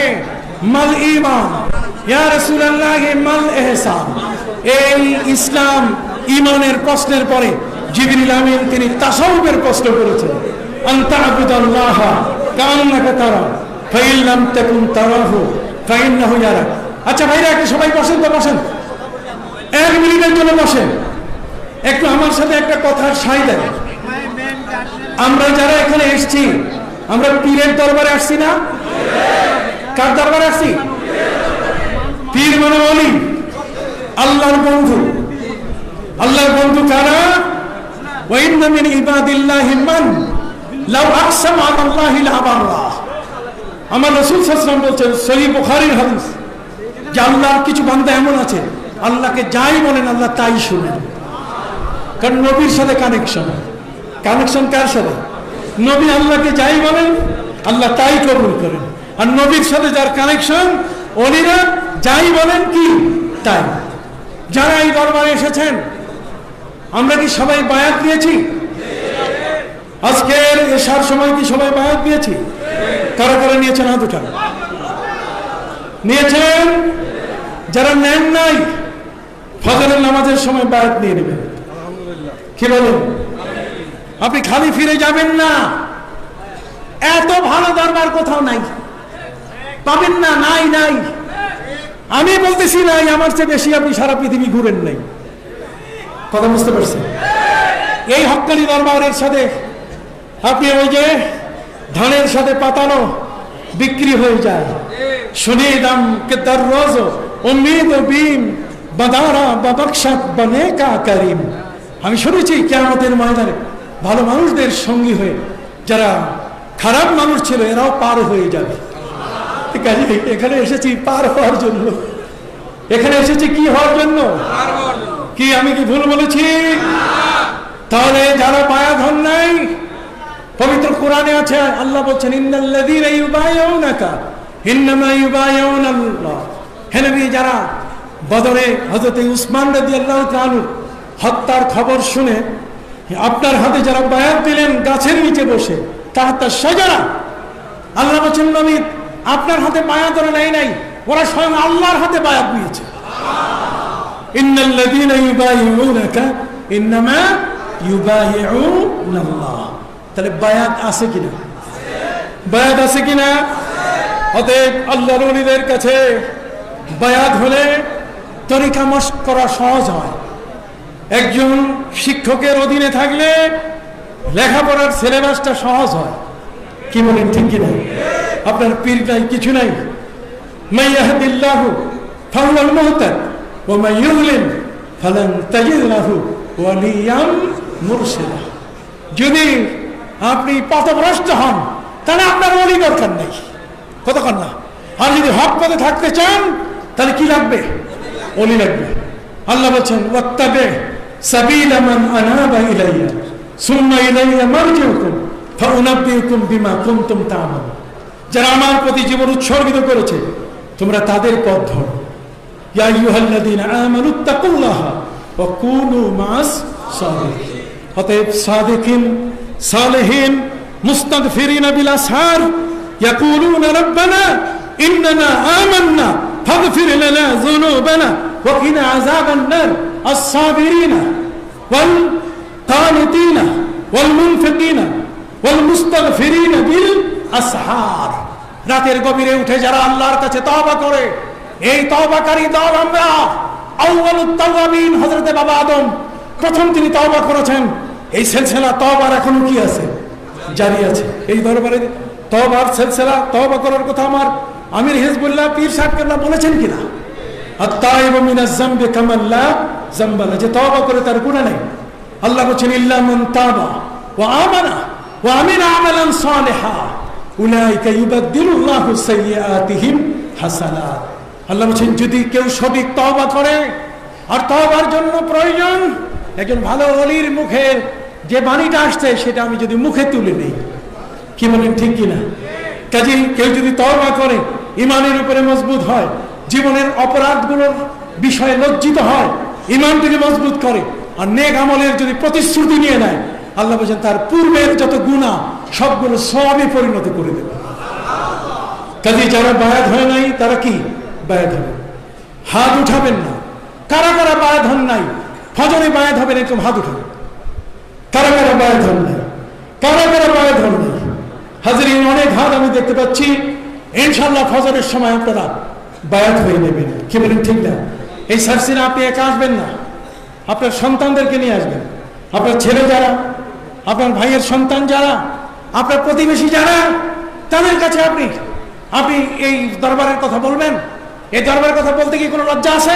মাল ঈমান, ইয়া রাসূলুল্লাহ মাল ইহসান। এই ইসলাম ঈমানের প্রশ্নের পরে জিবরিল আমিন তিনি তাসাউফের প্রশ্ন করেছেন। আনতা আবুদাল্লাহ কান্নাকা তারা ফাইন লাম তাকুন তারাহু ফাইন্নাহু ইয়ারাক। আচ্ছা ভাইরা, একটু সবাই বসেন তো, বসেন, 1 মিনিটের জন্য বসেন। একটু আমার সাথে একটা কথার সাই দেন। আমরা যারা এখানে এসেছি, আমরা পীরের দরবারে আসছি না? কার দরবারে আসছি? পীর মানে ওলি, আল্লাহর বন্ধু। আল্লাহর বন্ধু কারা? ওয়া ইন্না মিন ইবাদিল্লাহি মান লাউ আকসামা আলাল্লাহি লাবাররা। আমার রাসূল সাল্লাল্লাহু আলাইহি ওয়াসাল্লাম বলেছেন, সহিহ বুখারীর হাদিস, যে আল্লাহর কিছু বান্দা এমন আছে, আল্লাহকে যাই বলেন আল্লাহ তাই শুনেন। কারণ নবীর সাথে কানেকশন। কানেকশন কার সাথে? নবী আল্লাহকে যাই বলেন আল্লাহ তাই কবুল করেন। আর নবীর সাথে যার কানেকশন, ওলিরা যাই বলেন কি তাই। যারা এই দরবারে এসেছেন, আমরা কি সবাই বায়াত দিয়েছি? আজকের এশার সময় কি সবাই বায়াত দিয়েছি? কারা কারা নিয়েছেন হাত উঠান। নিয়েছেন? যারা নেন নাই, ফজরের নামাজের সময় বায়াত নিয়ে নেবেন। কি বলেন? আপনি খালি ফিরে যাবেন না। এত ভালো দরবার কোথাও নাই, পাবেন না। নাই নাই, আমি বলতেছি নাই, আমার চেয়ে বেশি আপনি সারা পৃথিবী ঘুরেন নাই। কথা বুঝতে পারছেন? এই হক্কানি দরবারের সাথে আপনি ওই যে ধানের সাথে পাতানো বিক্রি হয়ে যায়। শুনে দাম কে দর রোজ উম্মীদ বিম বাদারা বাবকশাত বনে কা করিম। আমি শুনেছি কিয়ামতের ময়দানে ভালো মানুষদের সঙ্গী হয়ে যারা খারাপ মানুষ ছিল এরাও পার হয়ে যাবে। এখানে এসেছি পার হওয়ার জন্য, এখানে এসেছি কি হওয়ার জন্য? কি আমি কি ভুল বলেছি? তাহলে যারা বায়াত হন নাই, পবিত্র কোরআনে আছে আল্লাহ বলছেন ইন্নাল্লাযীনা ইউবাইউনাকা ইন্নামা ইউবাইউনাল্লাহ। হে নবী, যারা বদরে হযরত উসমান রাদিয়াল্লাহু তাআলা হত্যার খবর শুনে আপনার হাতে যারা বায়াত দিলেন গাছের নিচে বসে, তাহাতা শাজারা, আল্লাহ বলছেন নবী আপনার হাতে বায়াত ওরা নেয় নাই, ওরা স্বয়ং আল্লাহর হাতে বায়াত নিয়েছে। ইন্নাল্লাযীনা ইউবাইউনাকা ইন্নামা ইউবাইউনাল্লাহ। তাহলে বায়াত আছে কিনা? বায়াত আছে কিনা? অতএব আল্লাহর ওলিদের কাছে বায়াত হলে তরিকা মশক করা সহজ হয়। একজন শিক্ষকের অধীনে থাকলে লেখাপড়ার সিলেবাসটা সহজ হয়। কি বলেন, ঠিক কিনা? আপনার পীর নাই, কিছু নাই। মান ইয়াহদিল্লাহু ফাহুয়াল মুহতাদ ওয়া মান ইউদ্লিল ফালান তাজিদ লাহু ওয়ালিয়াম মুরশিদা। যদি আপনি পথভ্রষ্ট হন তাহলে আপনার ওলি দরকার নেই, কতক্ষণ না। আর যদি হক পথে থাকতে চান তাহলে কি লাগবে? ওলি লাগবে। আল্লাহ বলছেন ওয়াত্তাবি সাবিলা মান আনাবা ইলাইয়া সুম্মা ইলাইয়া মারজিউকুম ফাউনাব্বিউকুম বিমা কুনতুম তা'মালুন। যারা আমার প্রতি জীবন উৎসর্গিত করেছে তোমরা তাদের পথ ধরো। ইয়া আইয়ুহাল্লাযীনা আমানুত্তাকুল্লাহা ওয়া কুনু মা'আস সাদিকিন। অতএব সাদিকিন, সালেহিন, মুস্তাগফিরিনা বিল আসহার ইয়াকুলুনা রাব্বানা ইন্নানা আমান্না ফাগফির লানা যুনুবানা ওয়া কিনা আযাবান নার। আস-সাবিরিনা ওয়াল কানিতিনা ওয়াল মুনফিকিনা ওয়াল মুস্তাগফিরিনা বিল আসহার। রাতের গভীরে উঠে যারা আল্লাহর কাছে তওবা করে, এই তওবাকারী দল আমরা। আউয়ালুত তাওয়াবিন হযরতে বাবা আদম, প্রথম তিনি তওবা করেছেন। এই সিলসিলা তওবার এখনো কি আছে? জারি আছে। এই দরবারে তওবার সিলসিলা, তওবা করার কথা আমার আমির হিজবুল্লাহ পীর সাহেব কেবলা বলেছেন কিনা? আত-তাইবু মিনাজ যামবি কামান লা যামবা লা, যে তওবা করে তার গুনাহ নেই। আল্লাহ বলেন ইল্লা মান তাবা ওয়া আমানা ওয়া আমিলা আমালান সালিহা উলাইকা ইউবাদদিলুল্লাহু সাইয়্যাতিহিম হাসানাত। আল্লাহ বলেন যদি কেউ সঠিক তওবা করে, আর তওবার জন্য প্রয়োজন একজন ভালো ওলির মুখের যে বাণীটা আসছে সেটা আমি যদি মুখে তুলে নেই, কি বলেন, ঠিক কিনা? কাজেই কেউ যদি তওবা করে, ইমানের উপরে মজবুত হয়, জীবনের অপরাধগুলোর বিষয়ে লজ্জিত হয়, ইমানটিকে মজবুত করে, আর নেক আমলের যদি প্রতিশ্রুতি নিয়ে নেয়, আল্লাহ বলেন তার পূর্বের যত গুনাহ সবগুলো সওয়াবে পরিণত করে দেবে। কাজেই যারা বায়াত হয় নাই তারা কি বায়াত হবে? হাত উঠাবেন না। কারা কারা বায়াত হন নাই? ফজরে বায়াত হবেন, এরকম হাত উঠাবেন। কারা কারা বায়াত হন নাই? কারা কারা বায়াত হন নাই? হাজরিন, অনেক হাত আমি দেখতে পাচ্ছি। ইনশাআল্লাহ ফজরের সময় আপনারা বায়াত হয়ে নেবেন। কি বলেন, ঠিক না? এই সার্সিনা আপনি একা আসবেন না, আপনার সন্তানদেরকে নিয়ে আসবেন। আপনার ছেলে যারা, আপনার ভাইয়ের সন্তান যারা, আপনার প্রতিবেশী যারা, তাদের কাছে আপনি এই দরবারের কথা বলবেন। এই দরবারের কথা বলতে কি কোনো লজ্জা আছে?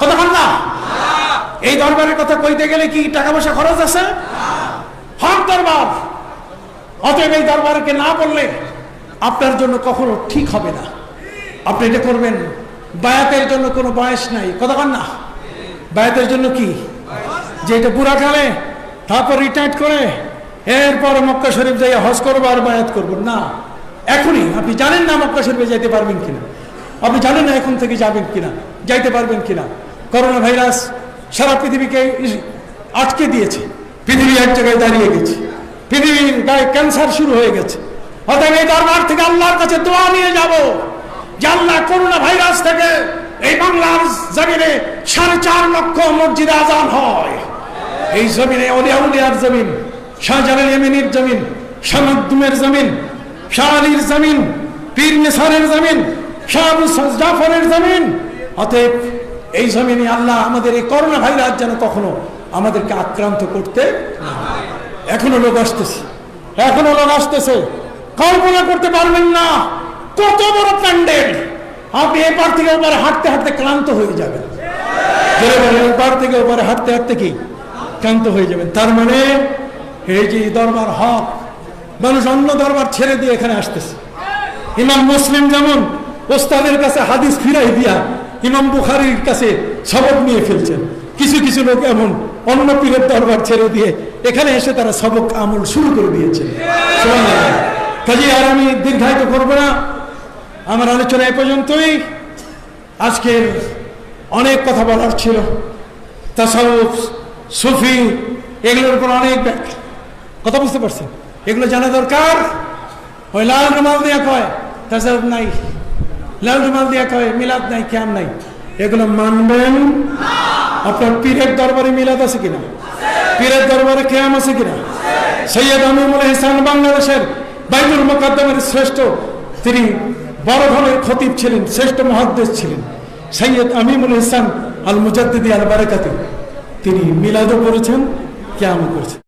কতক্ষণ না? এই দরবারের কথা কইতে গেলে কি টাকা পয়সা খরচ আছে? হক দরবার। অতএব এই দরবারকে না বললে আপনার জন্য কখনো ঠিক হবে না। আপনি এটা করবেন। বায়াতের জন্য কোনো বয়স নাই, কতক্ষণ না? বায়াতের জন্য কি যে এটা বুড়াকালে তারপর রিটায়ার্ড করে এরপর মক্কা শরীফ যাই হজ করবো আর বায়াত করবো না। এখনই আপনি জানেন না মক্কা শরীফে যাইতে পারবেন কিনা, আপনি জানেন না এখন থেকে যাবেন কিনা, যাইতে পারবেন কিনা। করোনা ভাইরাস সারা পৃথিবীকে আটকে দিয়েছে, পৃথিবী এক জায়গায় দাঁড়িয়ে গেছে, পৃথিবীর গায়ে ক্যান্সার শুরু হয়ে গেছে। অতএব এই দরবার থেকে আল্লাহর কাছে দোয়া নিয়ে যাব যে আল্লাহ করোনা ভাইরাস থেকে এই বাংলার জমিনে 4.5 লক্ষ মসজিদে আজান হয়। এই জমিনে ওলিয়া উলিয়ার জমিন, শাহজালাল ইয়েমেনির জমিন, শাহ মাকদুমের জমিন, শাহ আলীর জমিন, পীর নেসারের জমিন, শাহ আবু জাফরের জমিন। অতএব এই জমিনে আল্লাহ আমাদের এই করোনা ভাইরাস যেন কখনো আমাদেরকে আক্রান্ত করতে। এখনো লোক আসতেছে, এখনো লোক আসতেছে, কল্পনা করতে পারবেন না কত বড় প্যান্ডেল। আপনি এপার থেকে ওপারে হাঁটতে হাঁটতে ক্লান্ত হয়ে যাবেন। এপার থেকে ওপারে হাঁটতে হাঁটতে কি ক্লান্ত হয়ে যাবেন। তার মানে এই যে দরবার হক, মানুষ অন্য দরবার ছেড়ে দিয়ে এখানে আসতেছে। ইমাম মুসলিম যেমন ওস্তাদের কাছে হাদিস ফিরাই দিয়া ইমাম বুখারীর কাছে সবক নিয়ে ফেলছেন, কিছু কিছু লোক এমন অন্য পীরের দরবার ছেড়ে দিয়ে এখানে এসে তারা সবক আমল শুরু করে দিয়েছে। কাজে আর আমি দীর্ঘায়িত করব না, আমার আলোচনা এ পর্যন্তই। আজকের অনেক কথা বলার ছিল, তাসাউফ, সুফি, এগুলোর উপর অনেক ব্যাখ্যা, কথা বুঝতে পারছেন, এগুলো জানা দরকার। ওই লাল রুমাল দিয়া কয় তাসাউফ নাই, লাল রুমাল দিয়া কয় মিলাদ নাই, কিয়াম নাই, এগুলো মানবেন? আপনার পীরের দরবারে মিলাদ আছে কিনা? পীরের দরবারে কিয়াম আছে কিনা? সৈয়দ আমিনুল ইহসান বাংলাদেশের বাইতুল মুকাদ্দামের শ্রেষ্ঠ, তিনি বড় ধরনের খতিব ছিলেন, শ্রেষ্ঠ মুহাদ্দিস ছিলেন সৈয়দ আমিনুল ইহসান আল মুজাদ্দিদি আল বারাকাতি। তিনি মিলাদও করেছেন, কিয়ামও করেছেন।